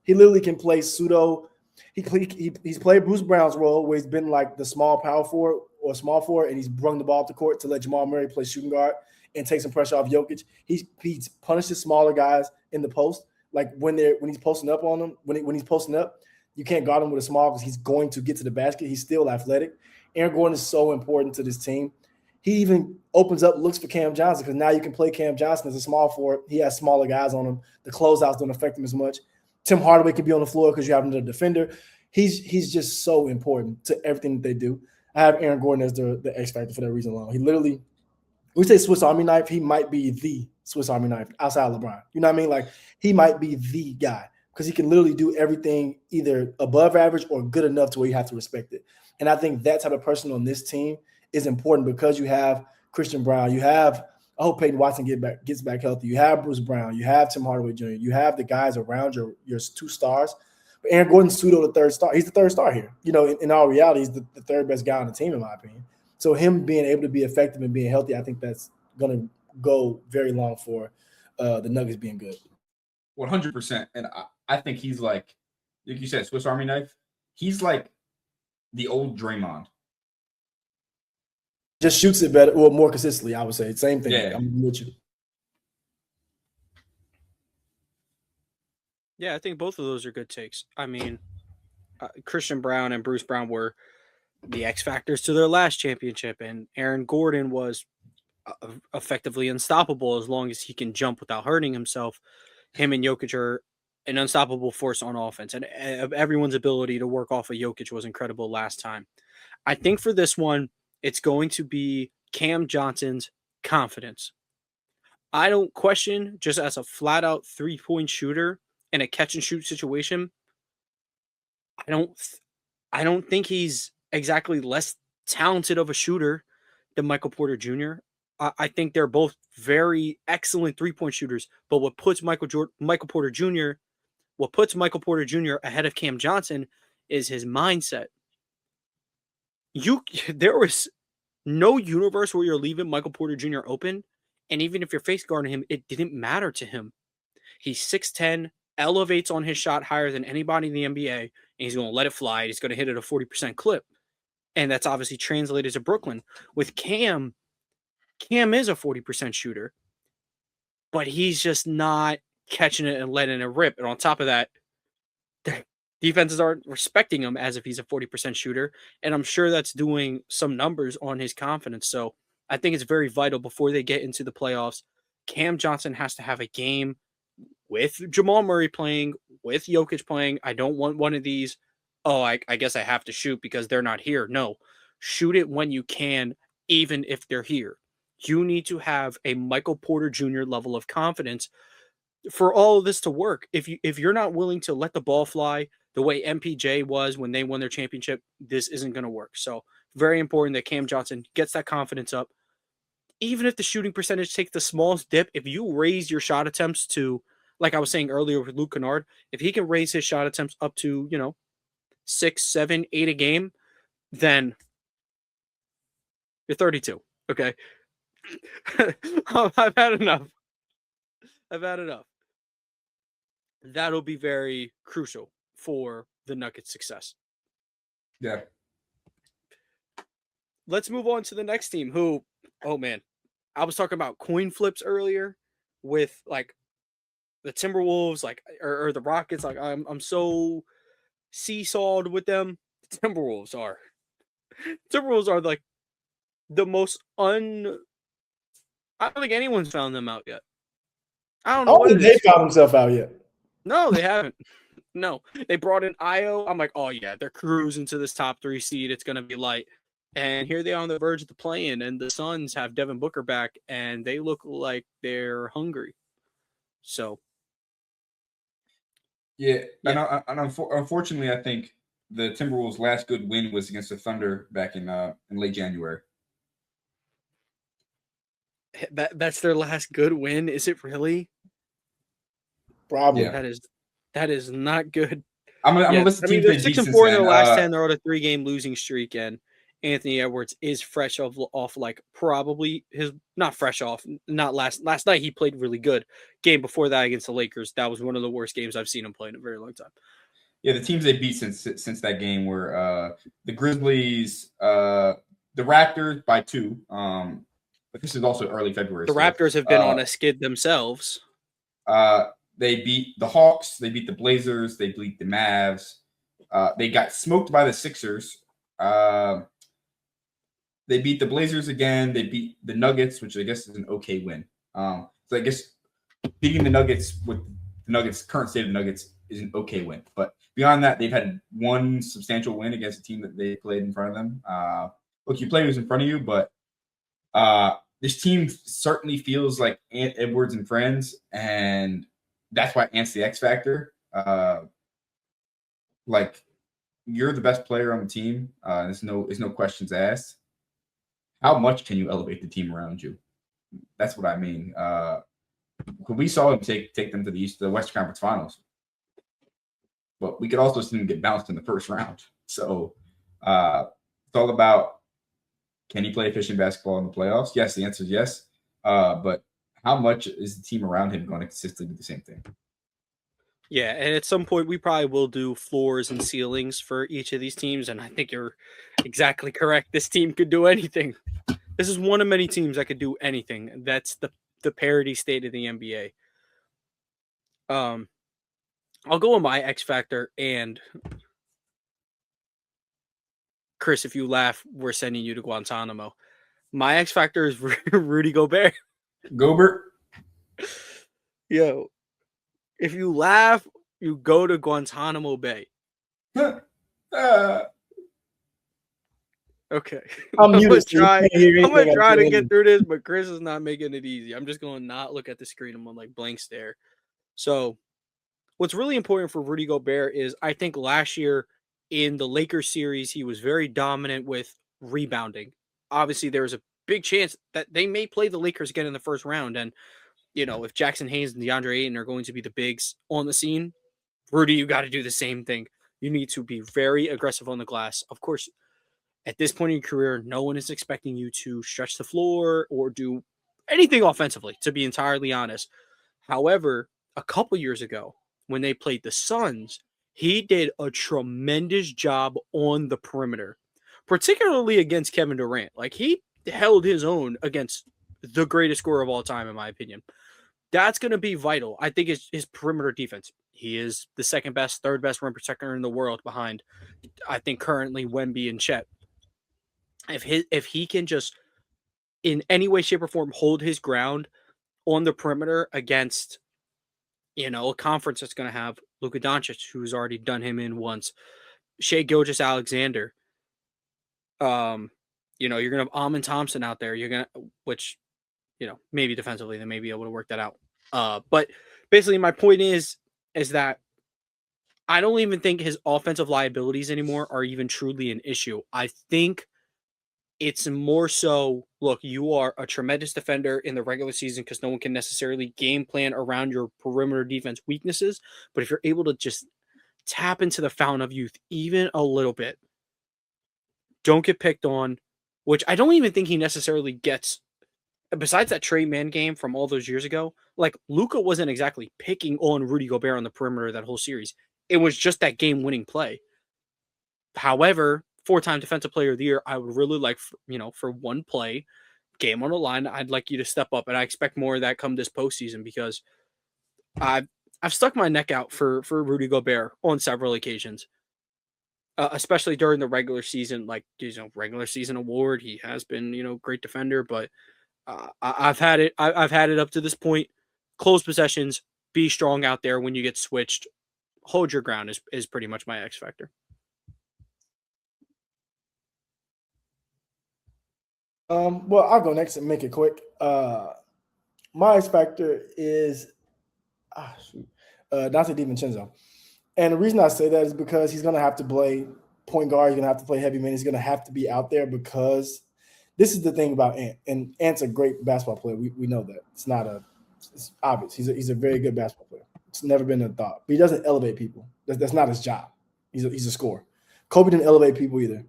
He literally can play pseudo. He's played Bruce Brown's role where he's been like the small power forward or small forward, and he's brung the ball up the court to let Jamal Murray play shooting guard and take some pressure off Jokic. He's punishes smaller guys in the post, like when he's posting up on them. When he's posting up, you can't guard him with a small because he's going to get to the basket. He's still athletic. Aaron Gordon is so important to this team. He even opens up looks for Cam Johnson because now you can play Cam Johnson as a small forward. He has smaller guys on him. The closeouts don't affect him as much. Tim Hardaway can be on the floor because you have another defender. He's just so important to everything that they do. I have Aaron Gordon as the X factor for that reason alone. He literally, we say Swiss Army knife, he might be the Swiss Army knife outside LeBron. You know what I mean? Like he might be the guy because he can literally do everything either above average or good enough to where you have to respect it. And I think that type of person on this team is important because you have Christian Brown, you have, I hope Peyton Watson gets back healthy. You have Bruce Brown, you have Tim Hardaway Jr., you have the guys around your 2 stars. But Aaron Gordon's pseudo the third star. He's the third star here. You know, in all reality, he's the third best guy on the team, in my opinion. So him being able to be effective and being healthy, I think that's going to go very long for the Nuggets being good. 100%. And I think he's like you said, Swiss Army knife. He's like the old Draymond. Just shoots it better or more consistently, I would say. Same thing. Yeah. I'm with you. Yeah, I think both of those are good takes. I mean, Christian Brown and Bruce Brown were the X factors to their last championship, and Aaron Gordon was effectively unstoppable as long as he can jump without hurting himself. Him and Jokic are an unstoppable force on offense, and everyone's ability to work off of Jokic was incredible last time. I think for this one, it's going to be Cam Johnson's confidence. I don't question, just as a flat-out three-point shooter in a catch-and-shoot situation, I don't think he's exactly less talented of a shooter than Michael Porter Jr. I think they're both very excellent 3-point shooters. But what puts Michael Porter Jr. ahead of Cam Johnson is his mindset. There was no universe where you're leaving Michael Porter Jr. open, and even if you're face guarding him, it didn't matter to him. He's 6'10", elevates on his shot higher than anybody in the NBA, and he's going to let it fly. He's going to hit it at a 40% clip. And that's obviously translated to Brooklyn. With Cam is a 40% shooter, but he's just not catching it and letting it rip. And on top of that, the defenses aren't respecting him as if he's a 40% shooter. And I'm sure that's doing some numbers on his confidence. So I think it's very vital before they get into the playoffs. Cam Johnson has to have a game with Jamal Murray playing, with Jokic playing. I don't want one of these, I guess I have to shoot because they're not here. No, shoot it when you can, even if they're here. You need to have a Michael Porter Jr. level of confidence for all of this to work. If you're not willing to let the ball fly the way MPJ was when they won their championship, this isn't going to work. So very important that Cam Johnson gets that confidence up. Even if the shooting percentage takes the smallest dip, if you raise your shot attempts to, like I was saying earlier with Luke Kennard, if he can raise his shot attempts up to, 6, 7, 8 a game, then you're 32. Okay. I've had enough. That'll be very crucial for the Nuggets' success. Yeah. Let's move on to the next team who, oh man, I was talking about coin flips earlier with like the Timberwolves, like or the Rockets. Like I'm so seesawed with them. The Timberwolves are like the most I don't think anyone's found them out yet. I don't know what it they is. found themselves out yet. No, they haven't. No, they brought in Io. I'm like, oh yeah, they're cruising to this top 3 seed. It's gonna be light. And here they are on the verge of the play-in, and the Suns have Devin Booker back, and they look like they're hungry. So, yeah. And unfortunately, I think the Timberwolves' last good win was against the Thunder back in late January. that's their last good win. Is it really? Probably. Yeah. That is not good. I'm gonna list the teams they're they beat 6-4 since in their then. last 10. They're on a 3-game losing streak, and Anthony Edwards is fresh off like probably his not fresh off. Not last night he played really good. Game before that against the Lakers, that was one of the worst games I've seen him play in a very long time. Yeah, the teams they beat since that game were the Grizzlies, the Raptors by 2. But this is also early February. The Raptors have been on a skid themselves. They beat the Hawks. They beat the Blazers. They beat the Mavs. They got smoked by the Sixers. They beat the Blazers again. They beat the Nuggets, which I guess is an okay win. So I guess beating the Nuggets with the Nuggets, current state of the Nuggets, is an okay win. But beyond that, they've had one substantial win against a team that they played in front of them. Look, you play who's in front of you, but this team certainly feels like Ant Edwards and friends, and that's why Ant's the X factor. Like, you're the best player on the team. There's no questions asked. How much can you elevate the team around you? That's what I mean. We saw him take them to the Western Conference Finals, but we could also see them get bounced in the first round. So it's all about, can he play efficient basketball in the playoffs? Yes, the answer is yes. But how much is the team around him going to consistently do the same thing? Yeah, and at some point we probably will do floors and ceilings for each of these teams, and I think you're exactly correct. This team could do anything. This is one of many teams that could do anything. That's the parity state of the NBA. I'll go on my X factor, and Chris, if you laugh, we're sending you to Guantanamo. My X factor is Rudy Gobert. Gobert? Yo, if you laugh, you go to Guantanamo Bay. Okay. I'm gonna try to get through this, but Chris is not making it easy. I'm just going to not look at the screen. I'm on like blank stare. So what's really important for Rudy Gobert is I think last year in the Lakers series, he was very dominant with rebounding. Obviously, there was a big chance that they may play the Lakers again in the first round. And, if Jackson Hayes and DeAndre Ayton are going to be the bigs on the scene, Rudy, you got to do the same thing. You need to be very aggressive on the glass. Of course, at this point in your career, no one is expecting you to stretch the floor or do anything offensively, to be entirely honest. However, a couple years ago, when they played the Suns, he did a tremendous job on the perimeter, particularly against Kevin Durant. Like, he held his own against the greatest scorer of all time, in my opinion. That's going to be vital. I think his perimeter defense. He is the second best, third best rim protector in the world behind, I think, currently Wemby and Chet. If he can just in any way, shape, or form hold his ground on the perimeter against, a conference that's going to have Luka Doncic, who's already done him in once, Shai Gilgeous-Alexander. You're going to have Amin Thompson out there. Which, maybe defensively they may be able to work that out. But basically, my point is that I don't even think his offensive liabilities anymore are even truly an issue. I think it's more so, look, you are a tremendous defender in the regular season because no one can necessarily game plan around your perimeter defense weaknesses. But if you're able to just tap into the fountain of youth even a little bit, don't get picked on, which I don't even think he necessarily gets. Besides that Trey Man game from all those years ago, like, Luka wasn't exactly picking on Rudy Gobert on the perimeter that whole series. It was just that game-winning play. However, 4-time Defensive Player of the Year, I would really like, for one play, game on the line, I'd like you to step up, and I expect more of that come this postseason because I've stuck my neck out for Rudy Gobert on several occasions, especially during the regular season. Like, regular season award, he has been, great defender, but I've had it. I've had it up to this point. Close possessions, be strong out there when you get switched. Hold your ground is pretty much my X factor. Well, I'll go next and make it quick. My X factor is Dante DiVincenzo. And the reason I say that is because he's going to have to play point guard. He's going to have to play heavy man. He's going to have to be out there because this is the thing about Ant. And Ant's a great basketball player. We know that. It's obvious. He's a very good basketball player. It's never been a thought. But he doesn't elevate people. That's not his job. He's a scorer. Kobe didn't elevate people either.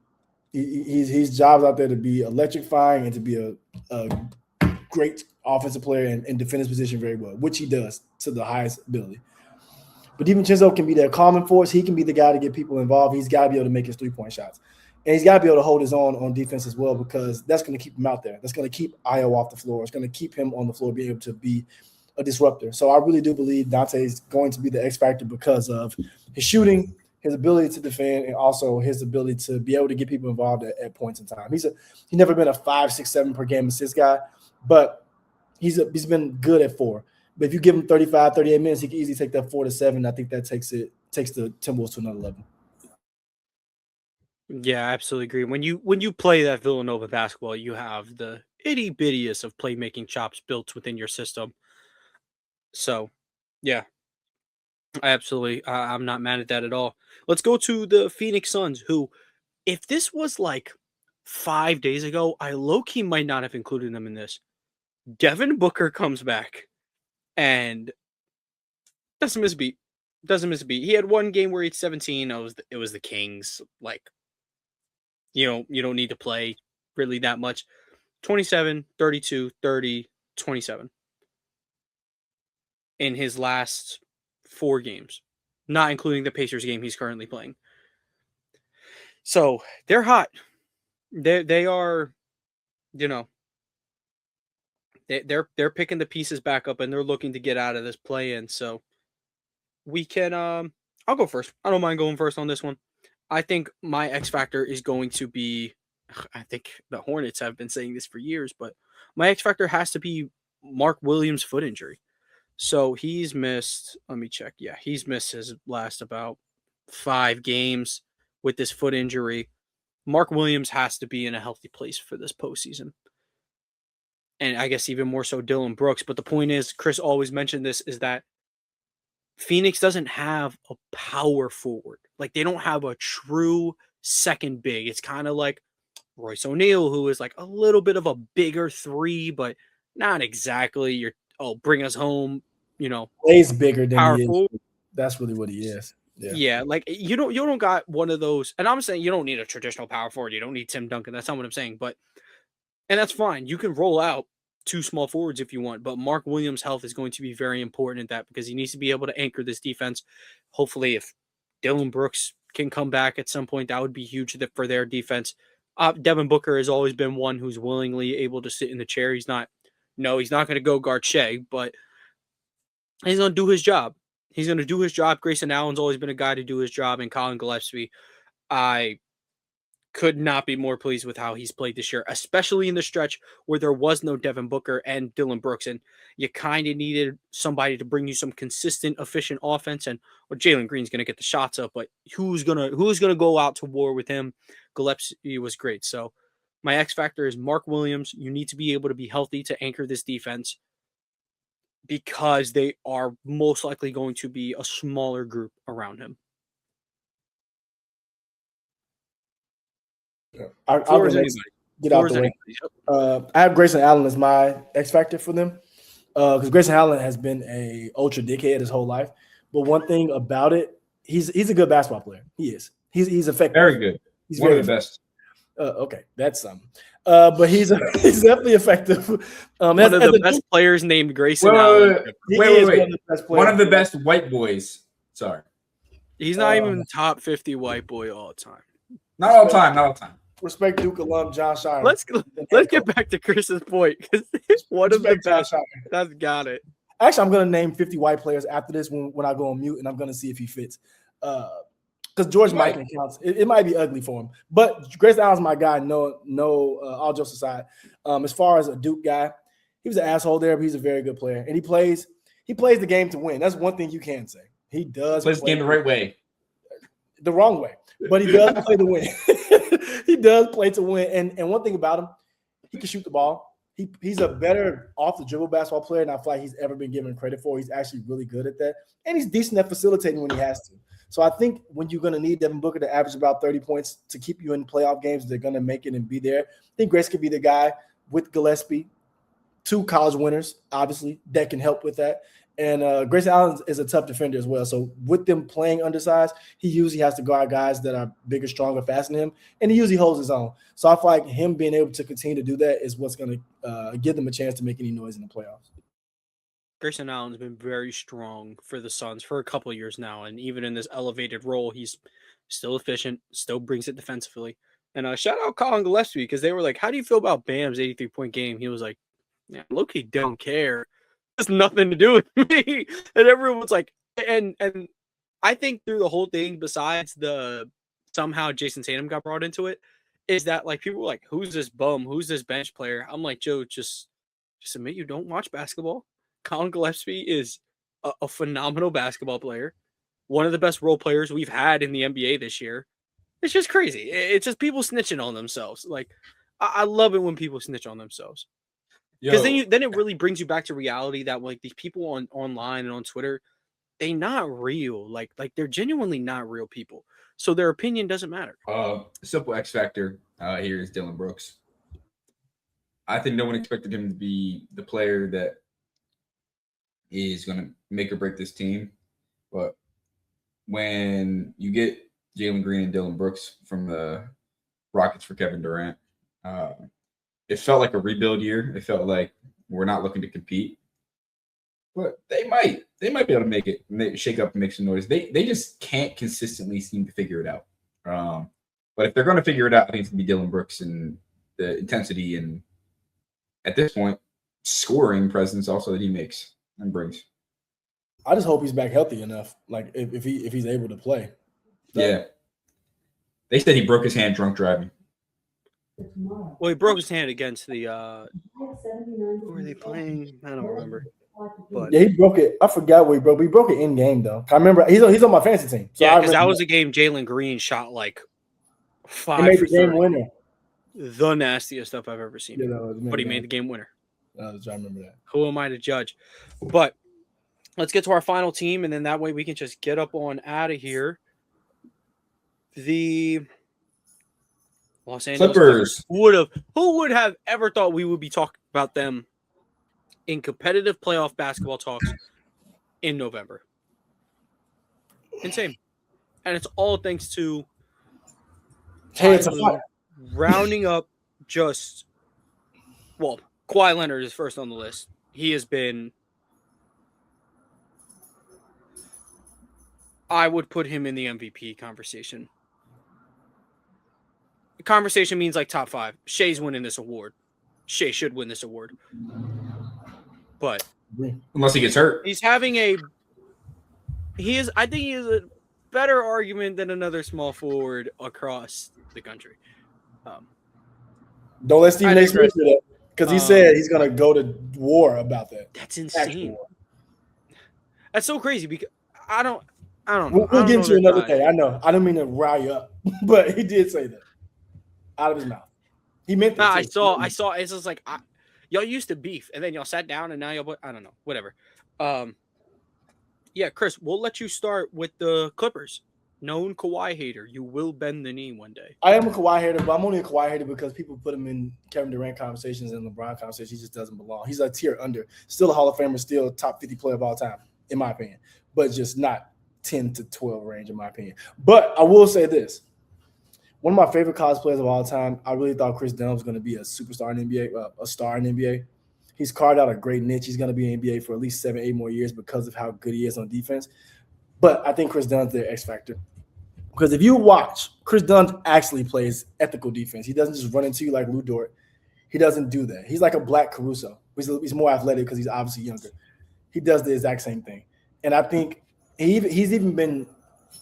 His job's out there to be electrifying and to be a great offensive player and defend his position very well, which he does to the highest ability. But DiVincenzo can be their calming force. He can be the guy to get people involved. He's got to be able to make his three-point shots. And he's got to be able to hold his own on defense as well because that's going to keep him out there. That's going to keep Io off the floor. It's going to keep him on the floor, being able to be a disruptor. So I really do believe Dante is going to be the X factor because of his shooting, his ability to defend, and also his ability to be able to get people involved at points in time. He's never been a 5, 6, 7 per game assist guy, but he's been good at 4. But if you give him 35, 38 minutes, he can easily take that 4 to 7. I think that takes the Timberwolves to another level. Yeah, I absolutely agree. When you play that Villanova basketball, you have the itty bittiest of playmaking chops built within your system. So, yeah, I'm not mad at that at all. Let's go to the Phoenix Suns, who, if this was like 5 days ago, I low-key might not have included them in this. Devin Booker comes back and doesn't miss a beat. He had one game where he had 17. It was the Kings. Like, you don't need to play really that much. 27, 32, 30, 27 in his last 4 games, not including the Pacers game he's currently playing. So they're hot. They are, they're picking the pieces back up and they're looking to get out of this play-in. So we can, I'll go first. I don't mind going first on this one. I think my X factor is going to be, I think the Hornets have been saying this for years, but my X factor has to be Mark Williams' foot injury. So he's missed, let me check. Yeah, he's missed his last about 5 games with this foot injury. Mark Williams has to be in a healthy place for this postseason. And I guess even more so Dylan Brooks. But the point is, Chris always mentioned this, is that Phoenix doesn't have a power forward. Like, they don't have a true second big. It's kind of like Royce O'Neal, who is like a little bit of a bigger three, but not exactly your bring us home, Plays bigger than he is. powerful. That's really what he is. Yeah, like you don't got one of those, and I'm saying you don't need a traditional power forward. You don't need Tim Duncan. That's not what I'm saying, and that's fine. You can roll out two small forwards if you want, but Mark Williams' health is going to be very important in that because he needs to be able to anchor this defense. Hopefully, if Dylan Brooks can come back at some point, that would be huge for their defense. Devin Booker has always been one who's willingly able to sit in the chair. He's not going to go guard Shea, but he's going to do his job. He's going to do his job. Grayson Allen's always been a guy to do his job, and Colin Gillespie, I could not be more pleased with how he's played this year, especially in the stretch where there was no Devin Booker and Dylan Brooks, and you kind of needed somebody to bring you some consistent, efficient offense. And Jalen Green's going to get the shots up, but who's gonna go out to war with him? Gillespie was great. So my X factor is Mark Williams. You need to be able to be healthy to anchor this defense because they are most likely going to be a smaller group around him. I'll get out the way. I have Grayson Allen as my X factor for them because Grayson Allen has been a ultra dickhead his whole life. But one thing about it, he's a good basketball player. He is. He's effective. Very good. He's one of the best. Okay, that's something. But he's definitely effective. One of the best players named Grayson Allen. Wait. One of the best white boys. Sorry. He's not even top 50 white boy all the time. Not all time. Respect Duke alum John Shire. Let's get back to Chris's point because one of the best. That's got it. Actually, I'm gonna name 50 white players after this when I go on mute, and I'm gonna see if he fits. Because George Mikan counts. It might be ugly for him, but Grayson Allen's my guy. No, all jokes aside. As far as a Duke guy, he was an asshole there, but he's a very good player, and he plays the game to win. That's one thing you can say. He does plays the game the right way, the wrong way, but he does play to win. He does play to win, and one thing about him, he can shoot the ball. He's a better off the dribble basketball player than I feel like he's ever been given credit for. He's actually really good at that, and he's decent at facilitating when he has to. So I think when you're going to need Devin Booker to average about 30 points to keep you in playoff games, they're going to make it and be there. I think Grace could be the guy with Gillespie, 2 college winners, obviously, that can help with that. And Grayson Allen is a tough defender as well. So with them playing undersized, he usually has to guard guys that are bigger, stronger, faster than him, and he usually holds his own. So I feel like him being able to continue to do that is what's going to give them a chance to make any noise in the playoffs. Grayson Allen's been very strong for the Suns for a couple of years now, and even in this elevated role, he's still efficient, still brings it defensively. And shout out Colin Gillespie because they were like, "How do you feel about Bam's 83-point game?" He was like, "Yeah, low-key don't care. It has nothing to do with me." And everyone's like, and I think through the whole thing, besides the somehow Jason Tatum got brought into it, is that like people were like, "Who's this bum? Who's this bench player?" I'm like, Joe, just admit you don't watch basketball. Colin Gillespie is a phenomenal basketball player, one of the best role players we've had in the NBA this year. It's just crazy. It's just people snitching on themselves. Like, I love it when people snitch on themselves because then it really brings you back to reality that like these people online and on Twitter, they not real. Like they're genuinely not real people. So their opinion doesn't matter. Simple X factor here is Dylan Brooks. I think no one expected him to be the player that is going to make or break this team. But when you get Jalen Green and Dylan Brooks from the Rockets for Kevin Durant, it felt like a rebuild year. It felt like we're not looking to compete. But they might be able to make it, shake up and make some noise. They just can't consistently seem to figure it out. But if they're going to figure it out, I think it's going to be Dylan Brooks and the intensity and, at this point, scoring presence also that he makes and brings. I just hope he's back healthy enough. Like if he's able to play. Yeah. They said he broke his hand drunk driving. Well, he broke his hand against the who were they playing? I don't remember. But yeah, he broke it. I forgot what he broke. But he broke it in game though. I remember he's on my fantasy team. So yeah, because that was a game Jalen Green shot like 5 he made the game winner. The nastiest stuff I've ever seen. Yeah, but he made the game winner. I remember that. Who am I to judge? But let's get to our final team, and then that way we can just get up on out of here. The Los Angeles Clippers. Who would have ever thought we would be talking about them in competitive playoff basketball talks in November? Insane. And it's all thanks to Hey, it's a fight. rounding up just, well, Kawhi Leonard is first on the list. He has been, I would put him in the MVP conversation. Conversation means like top 5. Shea's winning this award. Shea should win this award. But unless he gets hurt, he's having I think he is a better argument than another small forward across the country. Don't let Stephen A. Smith do that, because he said he's going to go to war about that. That's insane. That's so crazy because I don't know. We'll get into another day. I know. I don't mean to rile you up, but he did say that out of his mouth. He meant that. I saw. It's just like y'all used to beef, and then y'all sat down, and now y'all. I don't know. Whatever. Yeah, Chris, we'll let you start with the Clippers. Known Kawhi hater, you will bend the knee one day. I am a Kawhi hater, but I'm only a Kawhi hater because people put him in Kevin Durant conversations and LeBron conversations. He just doesn't belong. He's a tier under. Still a Hall of Famer, still a top 50 player of all time, in my opinion, but just not 10 to 12 range, in my opinion. But I will say this. One of my favorite college players of all time, I really thought Chris Dunn was going to be a superstar in the NBA, a star in the NBA. He's carved out a great niche. He's going to be in the NBA for at least 7-8 more years because of how good he is on defense. But I think Chris Dunn's their X factor. Because if you watch, Chris Dunn actually plays ethical defense. He doesn't just run into you like Lou Dort. He doesn't do that. He's like a black Caruso. He's more athletic because he's obviously younger. He does the exact same thing. And I think he's been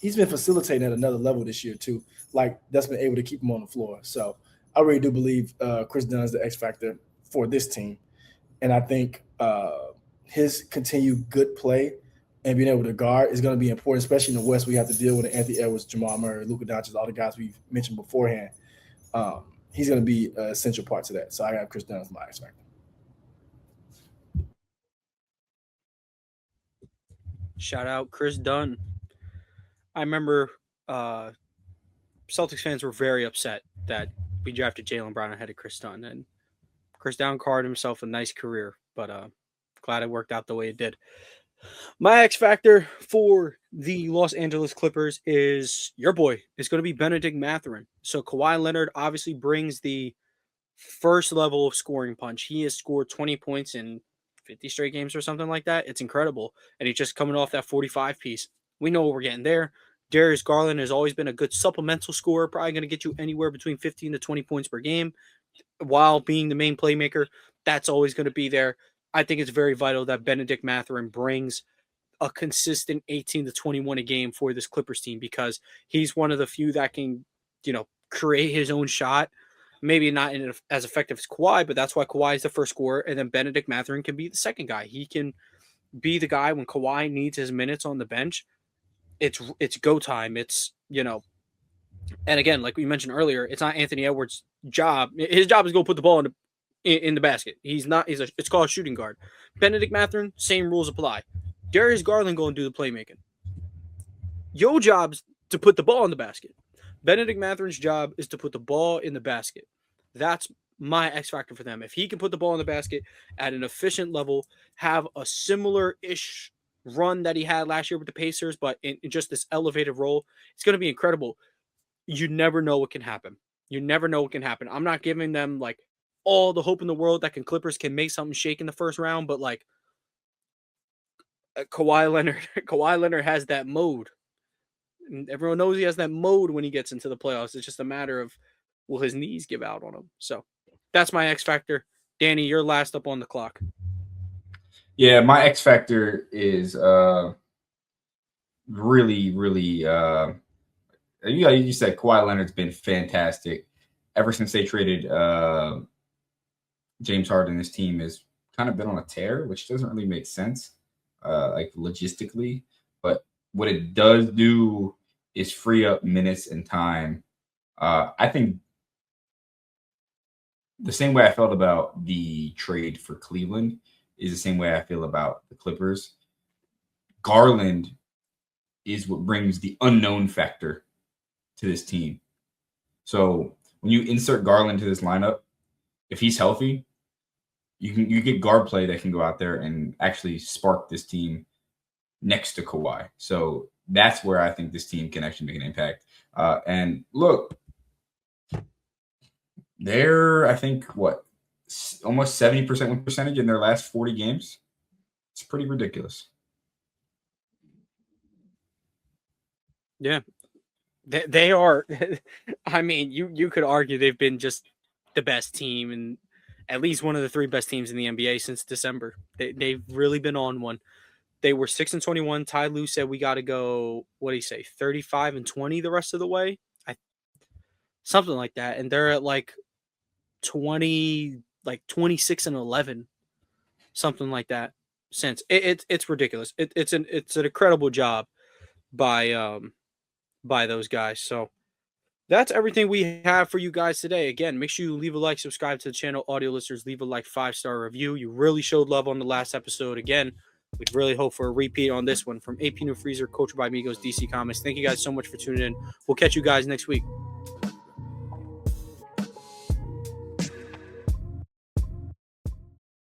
facilitating at another level this year too. Like that's been able to keep him on the floor. So I really do believe Chris Dunn is the X factor for this team. And I think his continued good play and being able to guard is going to be important, especially in the West. We have to deal with Anthony Edwards, Jamal Murray, Luka Doncic, all the guys we've mentioned beforehand. He's going to be an essential part to that. So I got Chris Dunn as my X factor. Shout out Chris Dunn. I remember Celtics fans were very upset that we drafted Jaylen Brown ahead of Chris Dunn, and Chris Dunn carved himself a nice career, but glad it worked out the way it did. My X factor for the Los Angeles Clippers is your boy. It's going to be Benedict Mathurin. So Kawhi Leonard obviously brings the first level of scoring punch. He has scored 20 points in 50 straight games or something like that. It's incredible. And he's just coming off that 45 piece. We know what we're getting there. Darius Garland has always been a good supplemental scorer, probably going to get you anywhere between 15 to 20 points per game while being the main playmaker. That's always going to be there. I think it's very vital that Benedict Mathurin brings a consistent 18 to 21 a game for this Clippers team because he's one of the few that can, create his own shot. Maybe not as effective as Kawhi, but that's why Kawhi is the first scorer, and then Benedict Mathurin can be the second guy. He can be the guy when Kawhi needs his minutes on the bench. It's go time. It's, and again, like we mentioned earlier, it's not Anthony Edwards' job. His job is go put the ball in the basket. It's called shooting guard. Benedict Mathurin, same rules apply. Darius Garland going to do the playmaking. Your job's to put the ball in the basket. Benedict Mathurin's job is to put the ball in the basket. That's my X factor for them. If he can put the ball in the basket at an efficient level, have a similar-ish run that he had last year with the Pacers, but in just this elevated role, it's going to be incredible. You never know what can happen. I'm not giving them like all the hope in the world that Clippers can make something shake in the first round, but like Kawhi Leonard has that mode. And everyone knows he has that mode when he gets into the playoffs. It's just a matter of will his knees give out on him. So that's my X factor. Danny, you're last up on the clock. Yeah, my X factor is really, really. You said Kawhi Leonard's been fantastic ever since they traded James Harden. This team has kind of been on a tear, which doesn't really make sense, like logistically. But what it does do is free up minutes and time. I think the same way I felt about the trade for Cleveland is the same way I feel about the Clippers. Garland is what brings the unknown factor to this team. So when you insert Garland to this lineup, if he's healthy, you get guard play that can go out there and actually spark this team next to Kawhi. So that's where I think this team can actually make an impact. And look, they're, I think, almost 70% win percentage in their last 40 games. It's pretty ridiculous. Yeah. They are. I mean, you could argue they've been just the best team and at least one of the 3 best teams in the NBA since December. They've really been on one. They were 6-21. Ty Lue said we got to go. What do you say? 35-20 the rest of the way. Something like that. And they're at like 26-11, something like that. Since it's ridiculous. It's an incredible job by those guys. So that's everything we have for you guys today. Again, make sure you leave a like, subscribe to the channel. Audio listeners, leave a 5-star review. You really showed love on the last episode. Again, we'd really hope for a repeat on this one. From AP New Freezer, Coach by Migos, DC Comics. Thank you guys so much for tuning in. We'll catch you guys next week.